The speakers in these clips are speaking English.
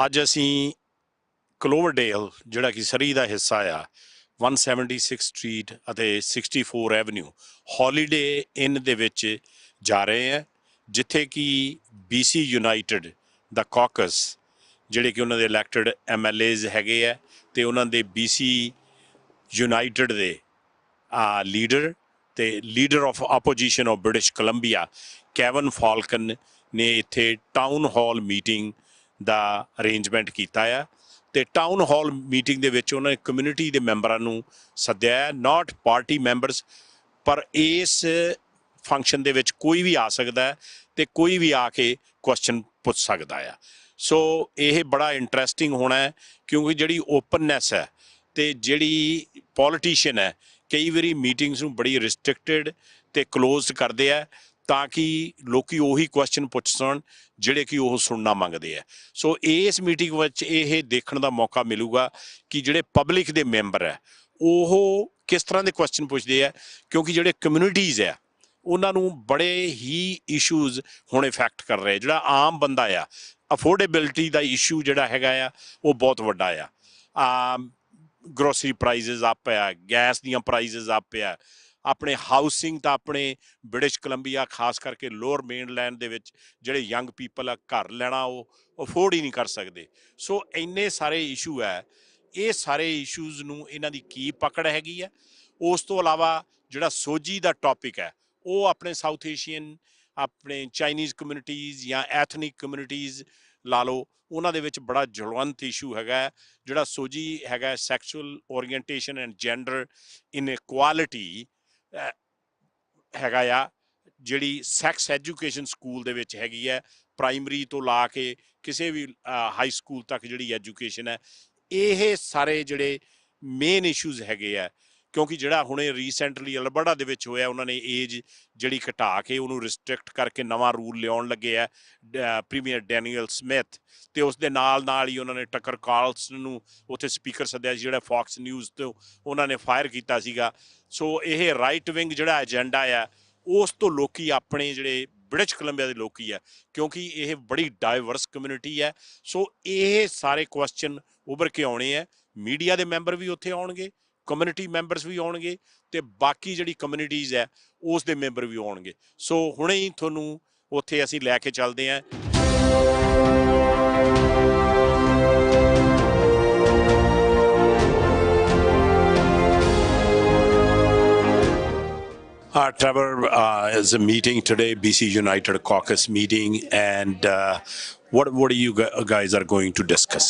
ਅੱਜ ਅਸੀਂ ਕਲੋਵਰਡੇਲ ਜਿਹੜਾ ਕਿ ਸਰੀ ਦਾ ਹਿੱਸਾ ਆ 176 ਸਟਰੀਟ ਅਤੇ 64 ਐਵਨਿਊ ਹੌਲੀਡੇ ਇਨ ਦੇ ਵਿੱਚ ਜਾ ਰਹੇ ਹਾਂ, ਜਿੱਥੇ ਕਿ BC ਯੂਨਾਈਟਿਡ ਦਾ ਕਾਕਸ ਜਿਹੜੇ ਕਿ ਉਹਨਾਂ ਦੇ ਇਲੈਕਟਡ MLAs ਹੈਗੇ ਆ ਅਤੇ ਉਹਨਾਂ ਦੇ BC ਯੂਨਾਈਟਿਡ ਦੇ ਲੀਡਰ ਤੇ leader of opposition of British Columbia Kevin Falcon ਨੇ ਇੱਥੇ ਟਾਊਨ ਹਾਲ ਮੀਟਿੰਗ ਦਾ ਅਰੇਂਜਮੈਂਟ ਕੀਤਾ ਆ ਅਤੇ ਟਾਊਨ ਹਾਲ ਮੀਟਿੰਗ ਦੇ ਵਿੱਚ ਉਹਨਾਂ ਨੇ ਕਮਿਊਨਿਟੀ ਦੇ ਮੈਂਬਰਾਂ ਨੂੰ ਸੱਦਿਆ ਹੈ, ਨਾਟ ਪਾਰਟੀ ਮੈਂਬਰਸ, ਪਰ ਇਸ ਫੰਕਸ਼ਨ ਦੇ ਵਿੱਚ ਕੋਈ ਵੀ ਆ ਸਕਦਾ ਹੈ ਅਤੇ ਕੋਈ ਵੀ ਆ ਕੇ ਕੁਐਸਚਨ ਪੁੱਛ ਸਕਦਾ ਆ। ਸੋ ਇਹ ਬੜਾ ਇੰਟਰਸਟਿੰਗ ਹੋਣਾ ਹੈ, ਕਿਉਂਕਿ ਜਿਹੜੀ ਓਪਨਨੈਸ ਹੈ ਅਤੇ ਜਿਹੜੀ ਪੋਲੀਟੀਸ਼ੀਅਨ ਹੈ ਕਈ ਵਾਰੀ ਮੀਟਿੰਗਸ ਨੂੰ ਬੜੀ ਰਿਸਟ੍ਰਿਕਟਿਡ ਅਤੇ ਕਲੋਜ਼ਡ ਕਰਦੇ ਆ ਤਾਂ ਕਿ ਲੋਕ ਉਹੀ ਕੁਐਸਚਨ ਪੁੱਛ ਸਕਣ ਜਿਹੜੇ ਕਿ ਉਹ ਸੁਣਨਾ ਮੰਗਦੇ ਆ। ਸੋ ਇਸ ਮੀਟਿੰਗ ਵਿੱਚ ਇਹ ਦੇਖਣ ਦਾ ਮੌਕਾ ਮਿਲੂਗਾ ਕਿ ਜਿਹੜੇ ਪਬਲਿਕ ਦੇ ਮੈਂਬਰ ਹੈ ਉਹ ਕਿਸ ਤਰ੍ਹਾਂ ਦੇ ਕੁਐਸਚਨ ਪੁੱਛਦੇ ਆ, ਕਿਉਂਕਿ ਜਿਹੜੇ ਕਮਿਊਨਿਟੀਜ਼ ਆ ਉਹਨਾਂ ਨੂੰ ਬੜੇ ਹੀ ਇਸ਼ੂਜ਼ ਹੁਣ ਇਫੈਕਟ ਕਰ ਰਹੇ। ਜਿਹੜਾ ਆਮ ਬੰਦਾ ਆ, ਅਫੋਰਡੇਬਿਲਿਟੀ ਦਾ ਇਸ਼ੂ ਜਿਹੜਾ ਹੈਗਾ ਆ ਉਹ ਬਹੁਤ ਵੱਡਾ ਆ। ਗਰੋਸਰੀ ਪ੍ਰਾਈਜ਼ਸ ਅਪ ਆ, ਗੈਸ ਦੀਆਂ ਪ੍ਰਾਈਜ਼ਸ ਅਪ ਆ, ਆਪਣੇ ਹਾਊਸਿੰਗ ਤਾਂ ਆਪਣੇ ਬ੍ਰਿਟਿਸ਼ ਕੋਲੰਬੀਆ ਖਾਸ ਕਰਕੇ ਲੋਅਰ ਮੇਨਲੈਂਡ ਦੇ ਵਿੱਚ ਜਿਹੜੇ ਯੰਗ ਪੀਪਲ ਆ ਘਰ ਲੈਣਾ ਉਹ ਅਫੋਰਡ ਹੀ ਨਹੀਂ ਕਰ ਸਕਦੇ। ਸੋ ਇੰਨੇ ਸਾਰੇ ਇਸ਼ੂ ਹੈ, ਇਹ ਸਾਰੇ ਇਸ਼ੂਜ਼ ਨੂੰ ਇਹਨਾਂ ਦੀ ਕੀ ਪਕੜ ਹੈਗੀ ਹੈ। ਉਸ ਤੋਂ ਇਲਾਵਾ ਜਿਹੜਾ ਸੋਝੀ ਦਾ ਟੌਪਿਕ ਹੈ ਉਹ ਆਪਣੇ ਸਾਊਥ ਏਸ਼ੀਅਨ, ਆਪਣੇ ਚਾਈਨੀਜ਼ ਕਮਿਊਨਿਟੀਜ਼ ਜਾਂ ਐਥਨਿਕ ਕਮਿਊਨਿਟੀਜ਼ ਲਾ ਲਓ, ਉਹਨਾਂ ਦੇ ਵਿੱਚ ਬੜਾ ਜਲਵੰਤ ਇਸ਼ੂ ਹੈਗਾ। ਜਿਹੜਾ ਸੋਝੀ ਹੈਗਾ ਸੈਕਸ਼ੂਅਲ ਓਰੀਐਂਟੇਸ਼ਨ ਐਂਡ ਜੈਂਡਰ ਇਨਇਕੁਆਲਿਟੀ ਹੈਗਾ ਆ, ਜਿਹੜੀ ਸੈਕਸ ਐਜੂਕੇਸ਼ਨ ਸਕੂਲ ਦੇ ਵਿੱਚ ਹੈਗੀ ਹੈ, ਪ੍ਰਾਇਮਰੀ ਤੋਂ ਲਾ ਕੇ ਕਿਸੇ ਵੀ ਹਾਈ ਸਕੂਲ ਤੱਕ ਜਿਹੜੀ ਐਜੂਕੇਸ਼ਨ ਹੈ। ਇਹ ਸਾਰੇ ਜਿਹੜੇ ਮੇਨ ਇਸ਼ੂਜ਼ ਹੈਗੇ ਆ, ਕਿਉਂਕਿ ਜਿਹੜਾ ਹੁਣੇ ਰੀਸੈਂਟਲੀ ਅਲਬਰਟਾ ਦੇ ਵਿੱਚ ਹੋਇਆ, ਉਹਨਾਂ ਨੇ ਏਜ ਜਿਹੜੀ ਘਟਾ ਕੇ ਉਹਨੂੰ ਰਿਸਟ੍ਰਿਕਟ ਕਰਕੇ ਨਵਾਂ ਰੂਲ ਲਿਆਉਣ ਲੱਗੇ ਆ ਪ੍ਰੀਮੀਅਰ ਡੈਨੀਅਲ ਸਮਿਥ, ਅਤੇ ਉਸ ਦੇ ਨਾਲ ਹੀ ਉਹਨਾਂ ਨੇ ਟੱਕਰ ਕਾਰਲਸਨ ਨੂੰ ਉੱਥੇ ਸਪੀਕਰ ਸੱਦਿਆ ਸੀ, ਜਿਹੜਾ ਫੌਕਸ ਨਿਊਜ਼ ਤੋਂ ਉਹਨਾਂ ਨੇ ਫਾਇਰ ਕੀਤਾ ਸੀਗਾ। ਸੋ ਇਹ ਰਾਈਟ ਵਿੰਗ ਜਿਹੜਾ ਏਜੰਡਾ ਆ ਉਸ ਤੋਂ ਲੋਕੀ ਆਪਣੇ ਜਿਹੜੇ ਬ੍ਰਿਟਿਸ਼ ਕੋਲੰਬੀਆ ਦੇ ਲੋਕੀ ਆ, ਕਿਉਂਕਿ ਇਹ ਬੜੀ ਡਾਇਵਰਸ ਕਮਿਊਨਿਟੀ ਹੈ। ਸੋ ਇਹ ਸਾਰੇ ਕੁਐਸਚਨ ਉੱਭਰ ਕੇ ਆਉਣੇ ਆ। ਮੀਡੀਆ ਦੇ ਮੈਂਬਰ ਵੀ ਉੱਥੇ ਆਉਣਗੇ, ਕਮਿਊਨਿਟੀ ਮੈਂਬਰਸ ਵੀ ਆਉਣਗੇ ਅਤੇ ਬਾਕੀ ਜਿਹੜੀ ਕਮਿਊਨਿਟੀਜ਼ ਹੈ ਉਸ ਦੇ ਮੈਂਬਰ ਵੀ ਆਉਣਗੇ। ਸੋ ਹੁਣੇ ਹੀ ਤੁਹਾਨੂੰ ਉੱਥੇ ਅਸੀਂ ਲੈ ਕੇ ਚੱਲਦੇ ਹਾਂ। Trevor, is a meeting today, BC United Caucus meeting, and what are you guys are going to discuss?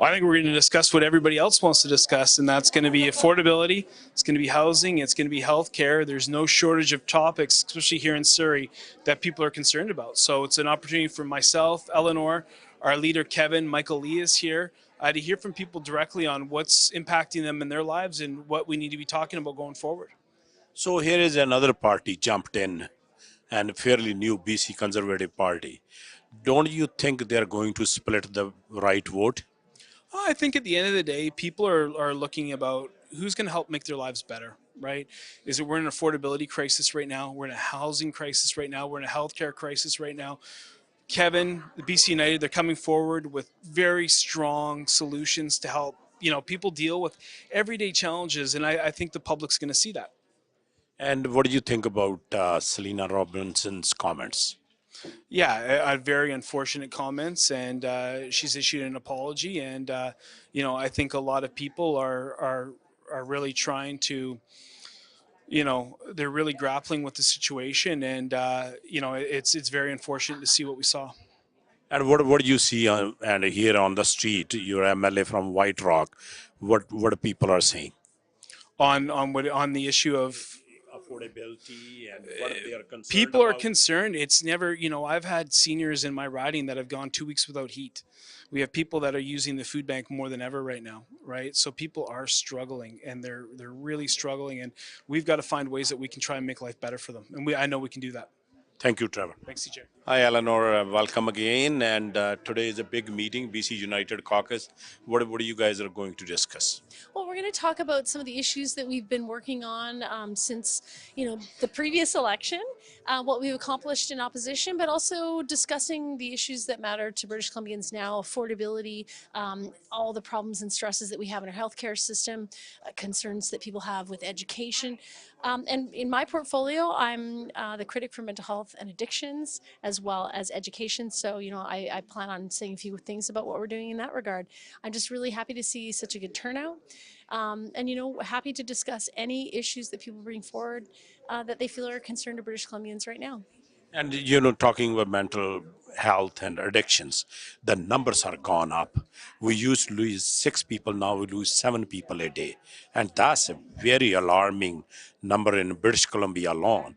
I think we're going to discuss what everybody else wants to discuss, and that's going to be affordability, it's going to be housing, it's going to be healthcare. There's no shortage of topics, especially here in Surrey, that people are concerned about. So it's an opportunity for myself, Eleanor, our leader Kevin, Michael Lee is here, to hear from people directly on what's impacting them in their lives and what we need to be talking about going forward. So here is another party jumped in, and fairly new BC Conservative Party. Don't you think they're going to split the right vote? I think at the end of the day, people are looking about who's going to help make their lives better, right? We're in an affordability crisis right now. We're in a housing crisis right now. We're in a healthcare crisis right now. Kevin, the BC United, they're coming forward with very strong solutions to help people deal with everyday challenges, and I think the public's going to see that. And what do you think about Selena Robinson's comments? Yeah, very unfortunate comments, and she's issued an apology, and I think a lot of people are really trying to, they're really grappling with the situation, and it's very unfortunate to see what we saw. And what do you see and here on the street? Your MLA from White Rock, what people are saying on the issue of affordability and what they are concerned people about? Are concerned. It's never, I've had seniors in my riding that have gone 2 weeks without heat. We have people that are using the food bank more than ever right now, right? So people are struggling, and they're really struggling, and we've got to find ways that we can try and make life better for them, and I know we can do that. Thank you, Trevor. Thanks, CJ. Hi, Eleanor. Welcome again. And today is a big meeting, BC United Caucus. What you guys are going to discuss? Well, we're going to talk about some of the issues that we've been working on since, the previous election, what we've accomplished in opposition, but also discussing the issues that matter to British Columbians now: affordability, all the problems and stresses that we have in our healthcare system, concerns that people have with education. And in my portfolio, I'm the critic for mental health and addictions, as well as education. So, I plan on saying a few things about what we're doing in that regard. I'm just really happy to see such a good turnout. And happy to discuss any issues that people bring forward that they feel are a concern to British Columbians right now. And talking about mental health and addictions, the numbers are gone up. We used to lose 6 people, now we lose 7 people a day. And that's a very alarming number in British Columbia alone.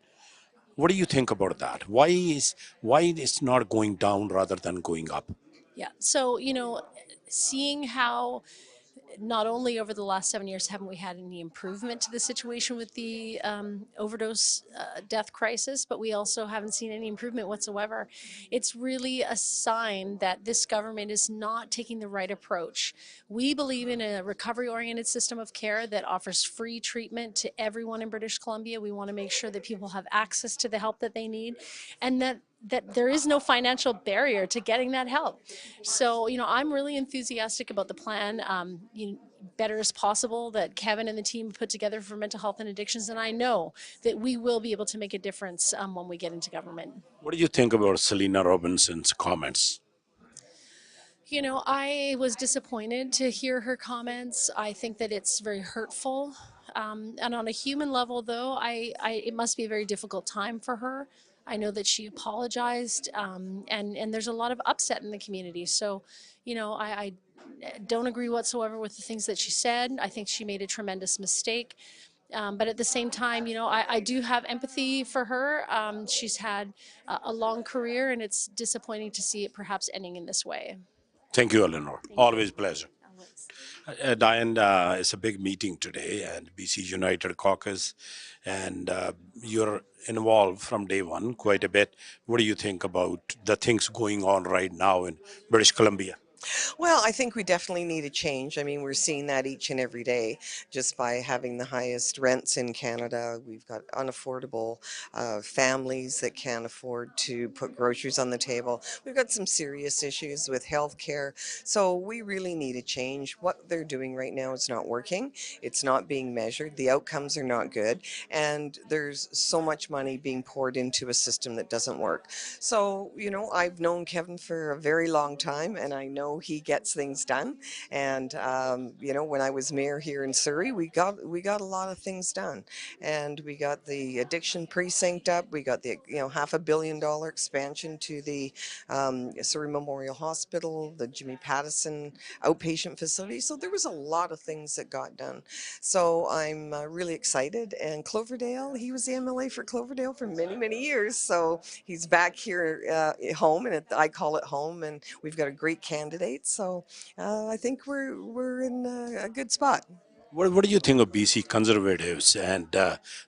What do you think about that? Why it's not going down rather than going up? Yeah. So, seeing how not only over the last 7 years haven't we had any improvement to the situation with the overdose death crisis, but we also haven't seen any improvement whatsoever. It's really a sign that this government is not taking the right approach. We believe in a recovery-oriented system of care that offers free treatment to everyone in British Columbia. We want to make sure that people have access to the help that they need, and that there is no financial barrier to getting that help. So, I'm really enthusiastic about the plan, Better as Possible, that Kevin and the team put together for mental health and addictions. And I know that we will be able to make a difference when we get into government. What do you think about Selena Robinson's comments? I was disappointed to hear her comments. I think that it's very hurtful. And on a human level, though, it must be a very difficult time for her. I know that she apologized, and there's a lot of upset in the community. So, I don't agree whatsoever with the things that she said. I think she made a tremendous mistake. But at the same time, I do have empathy for her. She's had a long career, and it's disappointing to see it perhaps ending in this way. Thank you, Eleanor. Thank you. Always pleasure. Always. Diane, it's a big meeting today, and BC United Caucus, and you're involved from day one quite a bit. What do you think about the things going on right now in British Columbia? Well, I think we definitely need a change. I mean, we're seeing that each and every day just by having the highest rents in Canada. We've got unaffordable families that can't afford to put groceries on the table. We've got some serious issues with healthcare. So we really need a change. What they're doing right now is not working. It's not being measured. The outcomes are not good. And there's so much money being poured into a system that doesn't work. So, I've known Kevin for a very long time, and I know he gets things done. And when I was mayor here in Surrey, we got a lot of things done, and we got the addiction precinct up. We got the $500 million expansion to the Surrey Memorial Hospital, the Jimmy Pattison outpatient facility. So there was a lot of things that got done. So I'm really excited. And Cloverdale, he was the MLA for Cloverdale for many, many years. So he's back here home, and I call it home. And we've got a great candidate. So I think we're in a good spot. What do you think of BC Conservatives? And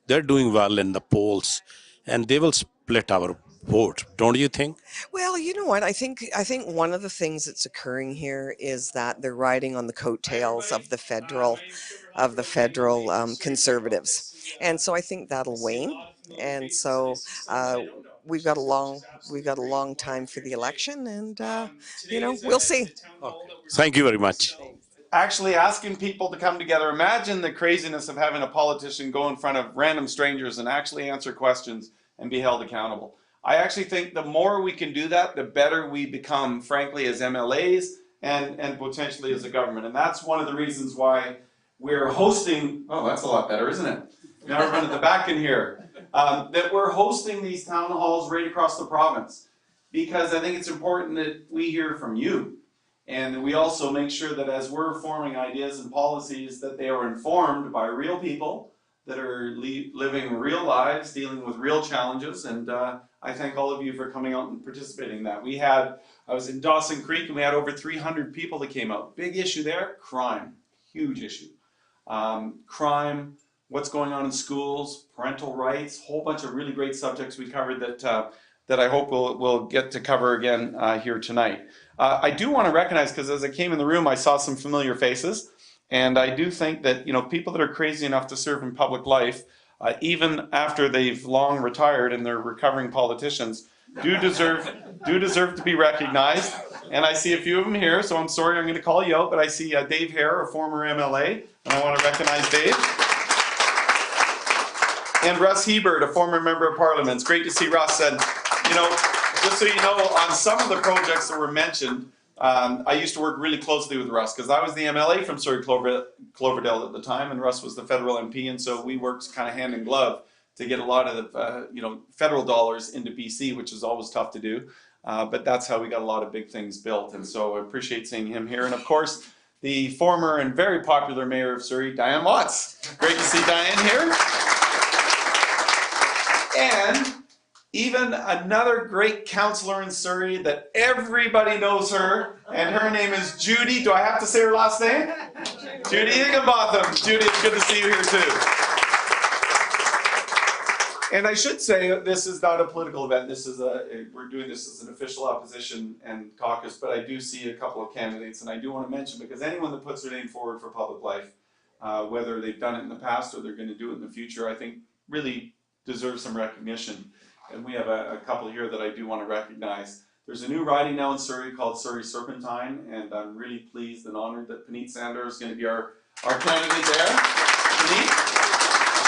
they're doing well in the polls, and they will split our vote, don't you think? Well, you know what? I think one of the things that's occurring here is that they're riding on the coattails of the federal conservatives, and so I think that'll wane. And so we've got a long time for the election, and we'll see. Thank you very much. Actually asking people to come together. Imagine the craziness of having a politician go in front of random strangers and actually answer questions and be held accountable. I actually think the more we can do that, the better we become, frankly, as MLAs and potentially as a government. And that's one of the reasons why we're hosting, oh, that's a lot better, isn't it? Now everyone at the back in here, that we're hosting these town halls right across the province, because I think it's important that we hear from you. And we also make sure that as we're forming ideas and policies, that they are informed by real people that are living real lives, dealing with real challenges. And I thank all of you for coming out and participating in that. I was in Dawson Creek, and we had over 300 people that came out. Big issue there, crime, huge issue. Crime, what's going on in schools, parental rights, whole bunch of really great subjects we covered that that I hope we'll get to cover again here tonight. I do want to recognize, because as I came in the room, I saw some familiar faces, and I do think that people that are crazy enough to serve in public life, even after they've long retired and they're recovering politicians, do deserve to be recognized. And I see a few of them here, so I'm sorry I'm going to call you out, but I see Dave Hare, a former MLA, and I want to recognize Dave. And Russ Hebert, a former member of Parliament. It's great to see Russ. And just so you know, on some of the projects that were mentioned, I used to work really closely with Russ because I was the MLA from Surrey Cloverdale at the time, and Russ was the federal MP, and so we worked kind of hand in glove to get a lot of the federal dollars into BC, which is always tough to do. But that's how we got a lot of big things built, and so I appreciate seeing him here. And of course, the former and very popular mayor of Surrey, Diane Watts. Great to see Diane here. And even another great councillor in Surrey that everybody knows her, and her name is Judy. Do I have to say her last name? Judy Higginbotham. Judy, it's good to see you here too. And I should say this is not a political event. This is we're doing this as an official opposition and caucus, but I do see a couple of candidates, and I do want to mention, because anyone that puts their name forward for public life, whether they've done it in the past or they're going to do it in the future, I think really deserves some recognition. And we have a couple here that I do want to recognize. There's a new riding now in Surrey called Surrey Serpentine, and I'm really pleased and honored that Puneet Sanders is going to be our candidate there. Puneet,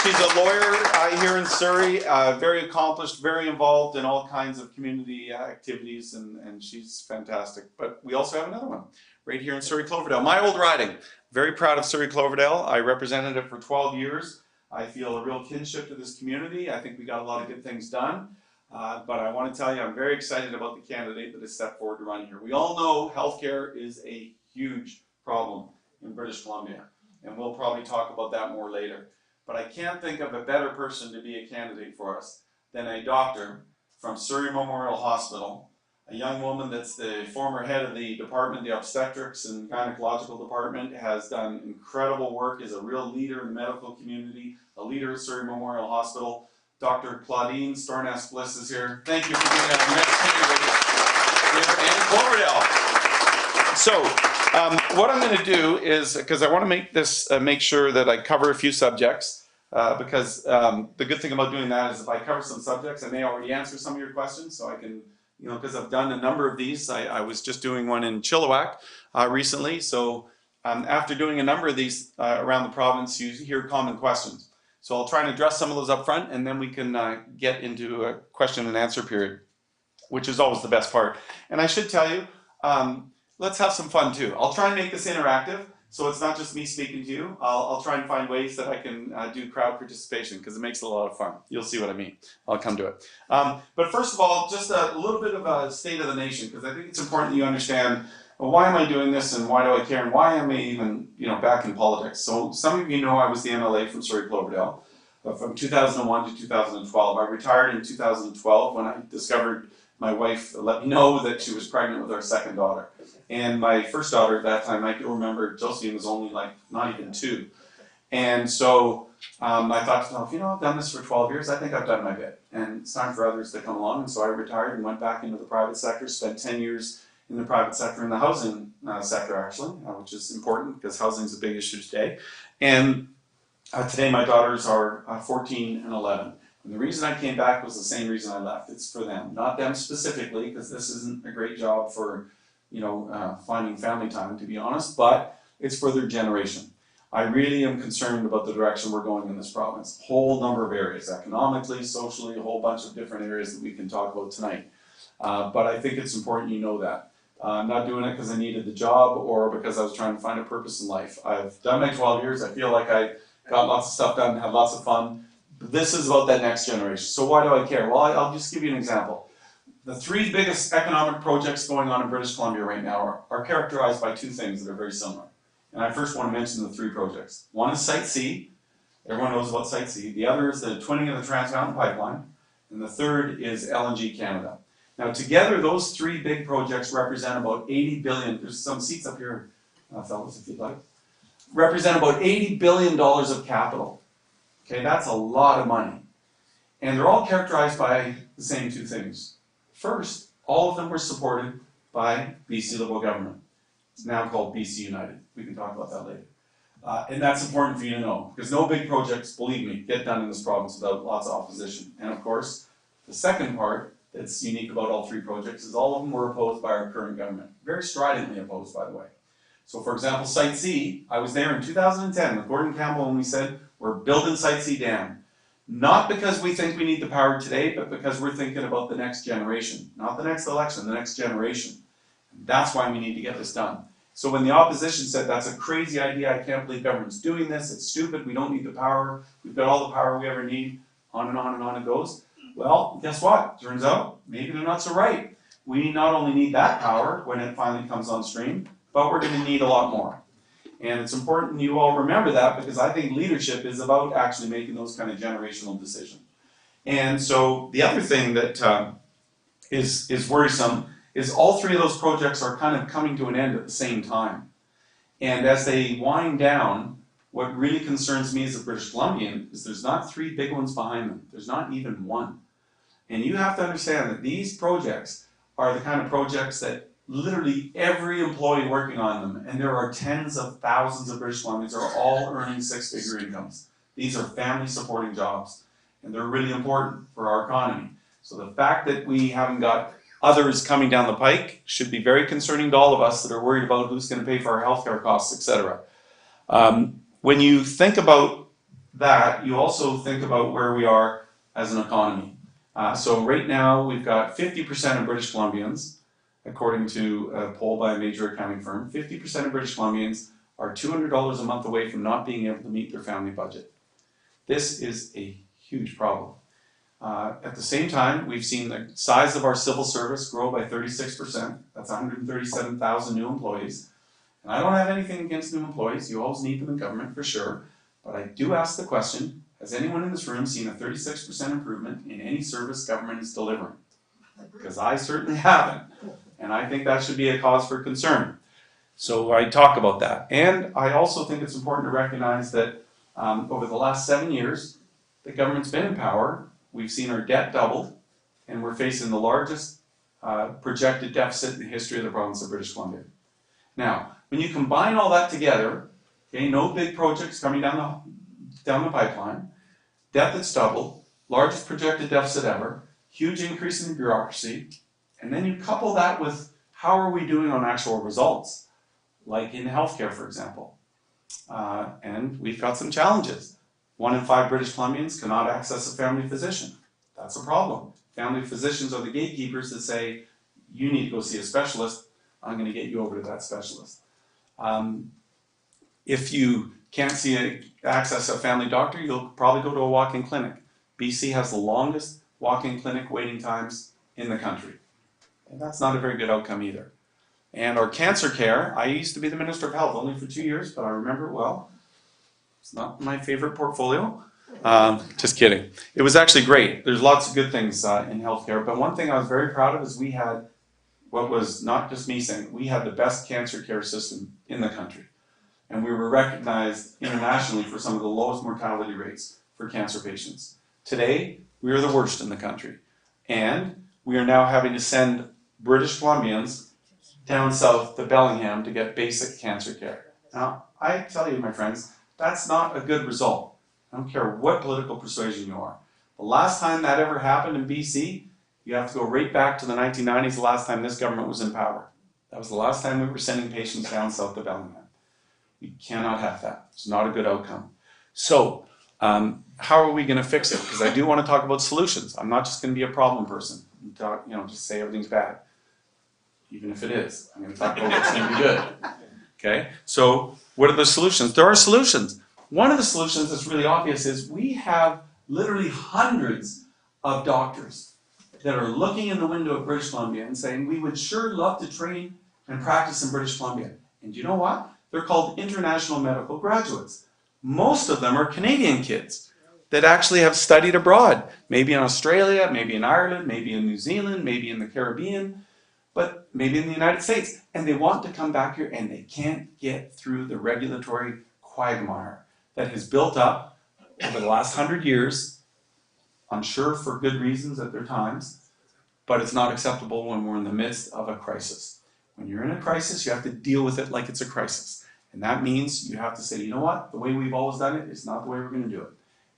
she's a lawyer here in Surrey, very accomplished, very involved in all kinds of community activities, and she's fantastic. But we also have another one right here in Surrey Cloverdale, my old riding. Very proud of Surrey Cloverdale. I represented it for 12 years. I feel a real kinship to this community. I think we got a lot of good things done. But I want to tell you, I'm very excited about the candidate that has stepped forward to run here. We all know healthcare is a huge problem in British Columbia, and we'll probably talk about that more later. But I can't think of a better person to be a candidate for us than a doctor from Surrey Memorial Hospital, a young woman that's the former head of the department, the obstetrics and gynecological department, has done incredible work, is a real leader in the medical community, a leader at Surrey Memorial Hospital. Dr. Claudine Storness Bliss is here. Thank you for being our next candidate here in Cloverdale. So, what I'm going to do is, because I want to make sure that I cover a few subjects, because the good thing about doing that is if I cover some subjects, I may already answer some of your questions, so I can, because I've done a number of these. I was just doing one in Chilliwack recently, so after doing a number of these around the province, you hear common questions. So I'll try and address some of those up front, and then we can get into a question and answer period, which is always the best part. And I should tell you, let's have some fun too. I'll try and make this interactive, so it's not just me speaking to you. I'll try and find ways that I can do crowd participation, because it makes it a lot of fun. You'll see what I mean. I'll come to it. But first of all, just a little bit of a state of the nation, because I think it's important that you understand, well, why am I doing this, and why do I care, and why am I even back in politics? So some of you know I was the MLA from Surrey Cloverdale from 2001 to 2012. I retired in 2012 when I discovered my wife let me know that she was pregnant with our second daughter. And my first daughter at that time, I can remember, Josephine was only like not even 2. And so I thought to myself, I've done this for 12 years, I think I've done my bit. And it's time for others to come along. And so I retired and went back into the private sector, spent 10 years in the private sector, in the housing sector actually, which is important because housing is a big issue today. And today my daughters are 14 and 11. And the reason I came back was the same reason I left. It's for them, not them specifically, because this isn't a great job for, finding family time, to be honest, but it's for their generation. I really am concerned about the direction we're going in this province. Whole number of areas, economically, socially, a whole bunch of different areas that we can talk about tonight. But I think it's important you know that. I'm not doing it because I needed the job or because I was trying to find a purpose in life. I've done my 12 years. I feel like I got lots of stuff done, had lots of fun. But this is about that next generation. So why do I care? Well, I'll just give you an example. The 3 biggest economic projects going on in British Columbia right now are characterized by 2 things that are very similar. And I first want to mention the 3 projects. One is Site C. Everyone knows about Site C. The other is the twinning of the Trans Mountain Pipeline. And the third is LNG Canada. Now together, those 3 big projects represent about 80 billion. There's some seats up here, fellas, if you'd like. Represent about $80 billion of capital. Okay, that's a lot of money. And they're all characterized by the same 2 things. First, all of them were supported by BC Liberal government. It's now called BC United. We can talk about that later. And that's important for you to know, because no big projects, believe me, get done in this province without lots of opposition. And of course, the second part that's unique about all three projects is all of them were opposed by our current government. Very stridently opposed, by the way. So for example, Site C, I was there in 2010 with Gordon Campbell when we said, we're building Site C Dam. Not because we think we need the power today, but because we're thinking about the next generation. Not the next election, the next generation. And that's why we need to get this done. So when the opposition said, that's a crazy idea, I can't believe government's doing this, it's stupid, we don't need the power, we've got all the power we ever need, on and on and on it goes. Well, guess what? Turns out, maybe they're not so right. We not only need that power when it finally comes on stream, but we're going to need a lot more. And it's important you all remember that, because I think leadership is about actually making those kind of generational decisions. And so the other thing that is worrisome is all three of those projects are kind of coming to an end at the same time. And as they wind down, what really concerns me as a British Columbian is there's not three big ones behind them. There's not even one. And you have to understand that these projects are the kind of projects that literally every employee working on them, and there are tens of thousands of British Columbians, are all earning six-figure incomes. These are family-supporting jobs, and they're really important for our economy. So the fact that we haven't got others coming down the pike should be very concerning to all of us that are worried about who's going to pay for our healthcare costs, etc. When you think about that, you also think about where we are as an economy. So right now, we've got 50% of British Columbians, according to a poll by a major accounting firm, 50% of British Columbians are $200 a month away from not being able to meet their family budget. This is a huge problem. At the same time, we've seen the size of our civil service grow by 36%. That's 137,000 new employees. And I don't have anything against new employees. You always need them in government for sure. But I do ask the question, has anyone in this room seen a 36% improvement in any service government is delivering? Because I certainly haven't. And I think that should be a cause for concern. So I talk about that. And I also think it's important to recognize that over the last 7 years, the government's been in power. We've seen our debt doubled, and we're facing the largest projected deficit in the history of the province of British Columbia. Now, when you combine all that together, okay, no big projects coming down the pipeline, debt that's doubled, largest projected deficit ever, huge increase in bureaucracy, and then you couple that with how are we doing on actual results, like in healthcare, for example. And we've got some challenges. 1 in 5 British Columbians cannot access a family physician. That's a problem. Family physicians are the gatekeepers that say, you need to go see a specialist, I'm going to get you over to that specialist. If you can't access a family doctor, you'll probably go to a walk-in clinic. BC has the longest walk-in clinic waiting times in the country. And that's not a very good outcome either. And our cancer care, I used to be the Minister of Health only for 2 years, but I remember it well. It's not my favorite portfolio. Just kidding. It was actually great. There's lots of good things in healthcare, but one thing I was very proud of is we had what was not just me saying, we had the best cancer care system in the country. And we were recognized internationally for some of the lowest mortality rates for cancer patients. Today, we are the worst in the country. And we are now having to send British Columbians down south to Bellingham to get basic cancer care. Now, I tell you, my friends, that's not a good result. I don't care what political persuasion you are. The last time that ever happened in BC, you have to go right back to the 1990s, the last time this government was in power. That was the last time we were sending patients down south to Bellingham. We cannot have that. It's not a good outcome. So, how are we going to fix it? Because I do want to talk about solutions. I'm not just going to be a problem person. Just say everything's bad. Even if it is. I'm going to talk about what's going to be good. Okay? So, what are the solutions? There are solutions. One of the solutions that's really obvious is we have literally hundreds of doctors that are looking in the window of British Columbia and saying, we would sure love to train and practice in British Columbia. And you know what? They're called international medical graduates. Most of them are Canadian kids that actually have studied abroad, maybe in Australia, maybe in Ireland, maybe in New Zealand, maybe in the Caribbean, but maybe in the United States. And they want to come back here and they can't get through the regulatory quagmire that has built up over the last 100 years, I'm sure for good reasons at their times, but it's not acceptable when we're in the midst of a crisis. When you're in a crisis, you have to deal with it like it's a crisis. And that means you have to say, you know what, the way we've always done it is not the way we're going to do it.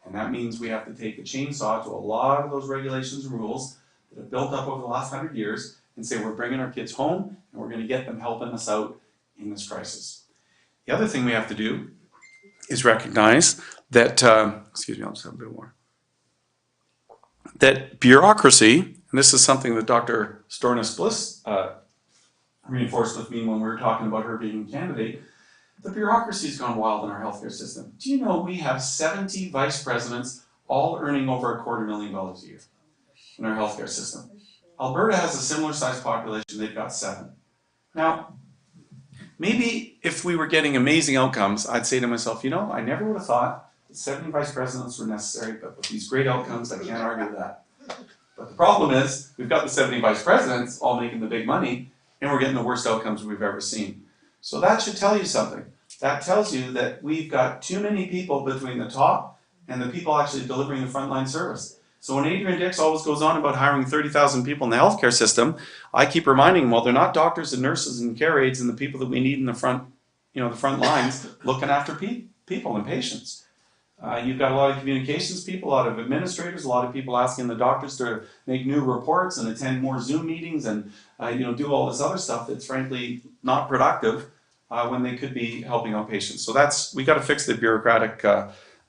And that means we have to take a chainsaw to a lot of those regulations and rules that have built up over the last 100 years and say we're bringing our kids home and we're going to get them helping us out in this crisis. The other thing we have to do is recognize that, excuse me, I'll just have a bit more, that bureaucracy, and this is something that Dr. Stornis-Bliss reinforced with me when we were talking about her being a candidate, the bureaucracy's gone wild in our healthcare system. Do you know we have 70 vice presidents all earning over $250,000 a year in our healthcare system? Alberta has a similar sized population, they've got 7. Now, maybe if we were getting amazing outcomes, I'd say to myself, you know, I never would have thought that 70 vice presidents were necessary, but with these great outcomes, I can't argue with that. But the problem is, we've got the 70 vice presidents all making the big money, and we're getting the worst outcomes we've ever seen. So that should tell you something. That tells you that we've got too many people between the top and the people actually delivering the frontline service. So when Adrian Dix always goes on about hiring 30,000 people in the healthcare system, I keep reminding him, well, they're not doctors and nurses and care aides and the people that we need in the front, you know, the front lines looking after people and patients. You've got a lot of communications people, a lot of administrators, a lot of people asking the doctors to make new reports and attend more Zoom meetings and you know, do all this other stuff that's frankly not productive when they could be helping out patients. So we got to fix the bureaucratic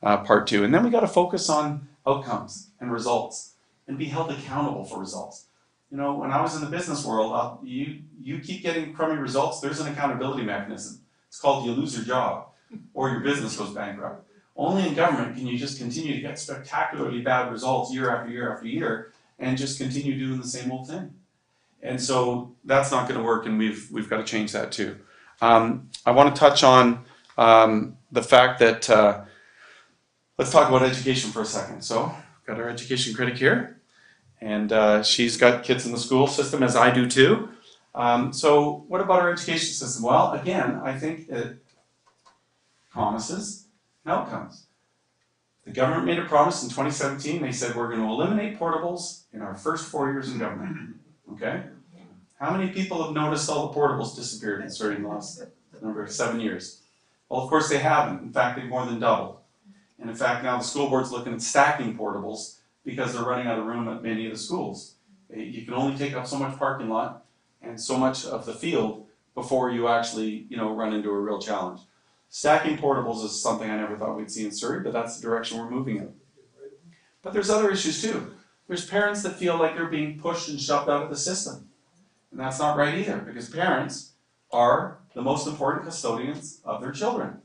part too, and then we got to focus on outcomes and results and be held accountable for results. You know, when I was in the business world, you keep getting crummy results. There's an accountability mechanism. It's called you lose your job or your business goes bankrupt. Only in government can you just continue to get spectacularly bad results year after year after year and just continue doing the same old thing. And so that's not going to work, and we've got to change that too. I want to touch on the fact that, let's talk about education for a second. So we've got our education critic here, and she's got kids in the school system, as I do too. So what about our education system? Well, again, I think it promises and outcomes. The government made a promise in 2017. They said we're going to eliminate portables in our first 4 years in government. Okay? How many people have noticed all the portables disappeared starting the last 7 years? Well, of course they haven't. In fact, they've more than doubled. And in fact, now the school board's looking at stacking portables because they're running out of room at many of the schools. You can only take up so much parking lot and so much of the field before you actually, you know, run into a real challenge. Stacking portables is something I never thought we'd see in Surrey, but that's the direction we're moving in. But there's other issues too. There's parents that feel like they're being pushed and shoved out of the system. And that's not right either, because parents are the most important custodians of their children.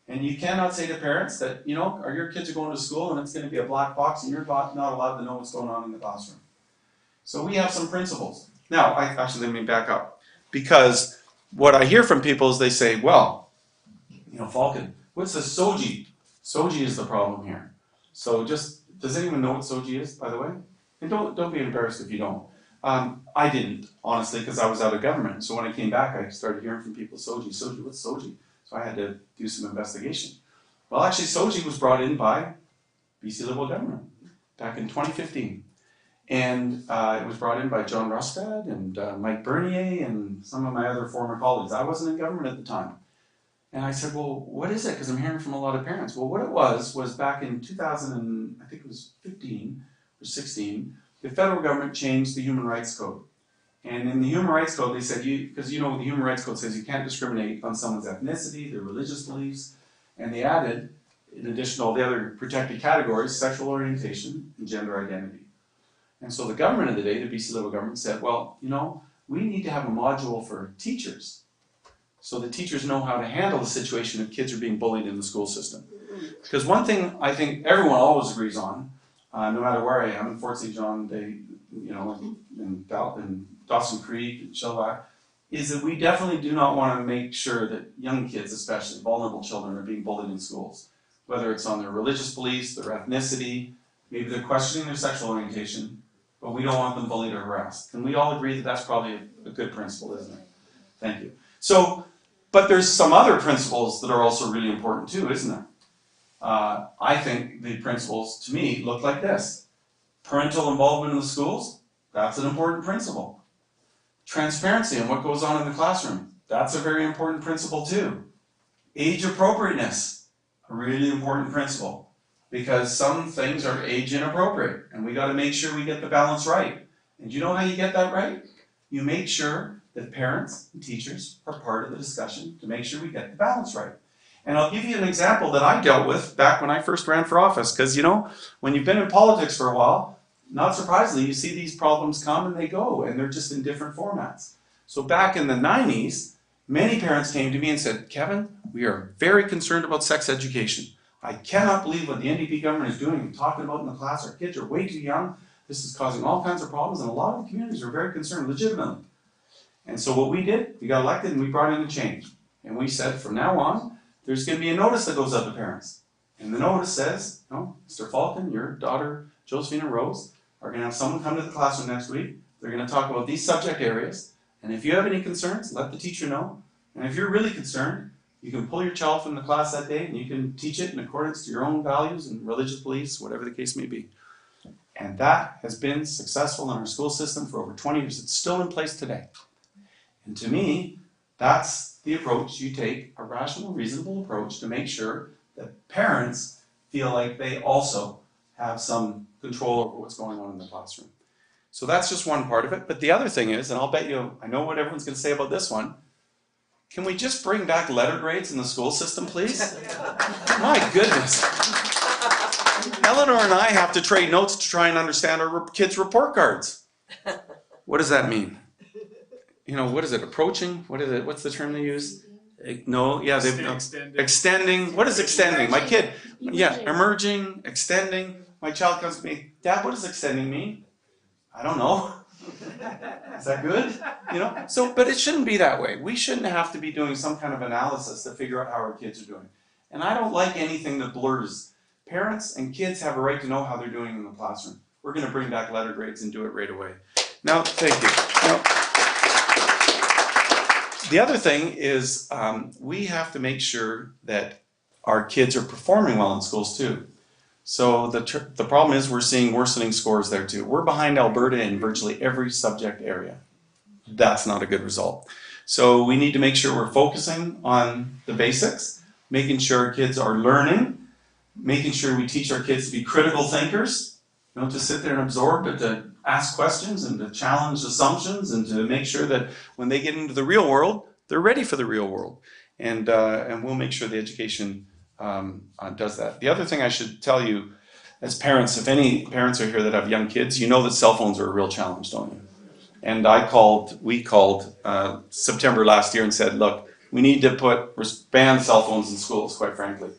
And you cannot say to parents that, you know, your kids are going to school and it's going to be a black box and you're not allowed to know what's going on in the classroom. So we have some principles. Now, let me back up. Because what I hear from people is they say, well, you know, Falcon, what's the SOGI? SOGI is the problem here. So does anyone know what SOGI is, by the way? And don't be embarrassed if you don't. I didn't, honestly, because I was out of government. So when I came back, I started hearing from people, SOGI, what's SOGI? So I had to do some investigation. Well, actually, SOGI was brought in by BC Liberal government back in 2015. And it was brought in by John Rustad and Mike Bernier and some of my other former colleagues. I wasn't in government at the time. And I said, well, what is it? Because I'm hearing from a lot of parents. Well, what it was back in 2015 or 16, the federal government changed the Human Rights Code. And in the Human Rights Code, they said, because you know the Human Rights Code says you can't discriminate on someone's ethnicity, their religious beliefs, and they added, in addition to all the other protected categories, sexual orientation and gender identity. And so the government of the day, the BC Liberal government, said, well, you know, we need to have a module for teachers, so the teachers know how to handle the situation if kids are being bullied in the school system. Because one thing I think everyone always agrees on, no matter where I am, in Fort St. John, in Dawson Creek, and Shellback, is that we definitely do not want to make sure that young kids, especially vulnerable children, are being bullied in schools. Whether it's on their religious beliefs, their ethnicity, maybe they're questioning their sexual orientation, but we don't want them bullied or harassed. And we all agree that that's probably a good principle, isn't it? Thank you. So, but there's some other principles that are also really important too, isn't there? I think the principles, to me, look like this. Parental involvement in the schools, That's an important principle. Transparency on what goes on in the classroom. That's a very important principle too. Age appropriateness, a really important principle, because some things are age inappropriate and we got to make sure we get the balance right. And do you know how you get that right? You make sure that parents and teachers are part of the discussion to make sure we get the balance right. And I'll give you an example that I dealt with back when I first ran for office, because you know, when you've been in politics for a while, not surprisingly, you see these problems come and they go, and they're just in different formats. So back in the 90s, many parents came to me and said, Kevin, we are very concerned about sex education. I cannot believe what the NDP government is doing and talking about in the class. Our kids are way too young. This is causing all kinds of problems, and a lot of the communities are very concerned, legitimately. And so what we did, we got elected and we brought in a change. And we said, from now on, there's going to be a notice that goes out to parents. And the notice says, no, Mr. Falcon, your daughter, Josephine and Rose, are going to have someone come to the classroom next week. They're going to talk about these subject areas. And if you have any concerns, let the teacher know. And if you're really concerned, you can pull your child from the class that day and you can teach it in accordance to your own values and religious beliefs, whatever the case may be. And that has been successful in our school system for over 20 years. It's still in place today. And to me, that's the approach you take, a rational, reasonable approach to make sure that parents feel like they also have some control over what's going on in the classroom. So that's just one part of it. But the other thing is, and I'll bet you, I know what everyone's going to say about this one, can we just bring back letter grades in the school system, please? My goodness. Eleanor and I have to trade notes to try and understand our kids' report cards. What does that mean? You know, what is it, approaching? What is it, what's the term they use? No, yeah, extending. What is extending? My kid, yeah, emerging, extending. My child comes to me, Dad, what does extending mean? I don't know. Is that good? You know, so, but it shouldn't be that way. We shouldn't have to be doing some kind of analysis to figure out how our kids are doing. And I don't like anything that blurs. Parents and kids have a right to know how they're doing in the classroom. We're going to bring back letter grades and do it right away. Now, thank you. Now, the other thing is we have to make sure that our kids are performing well in schools too. So the problem is we're seeing worsening scores there too. We're behind Alberta in virtually every subject area. That's not a good result. So we need to make sure we're focusing on the basics, making sure our kids are learning, making sure we teach our kids to be critical thinkers, not to sit there and absorb, but to ask questions and to challenge assumptions and to make sure that when they get into the real world, they're ready for the real world. And we'll make sure the education does that. The other thing I should tell you, as parents, if any parents are here that have young kids, you know that cell phones are a real challenge, don't you? And we called September last year and said, look, we need to ban cell phones in schools, quite frankly.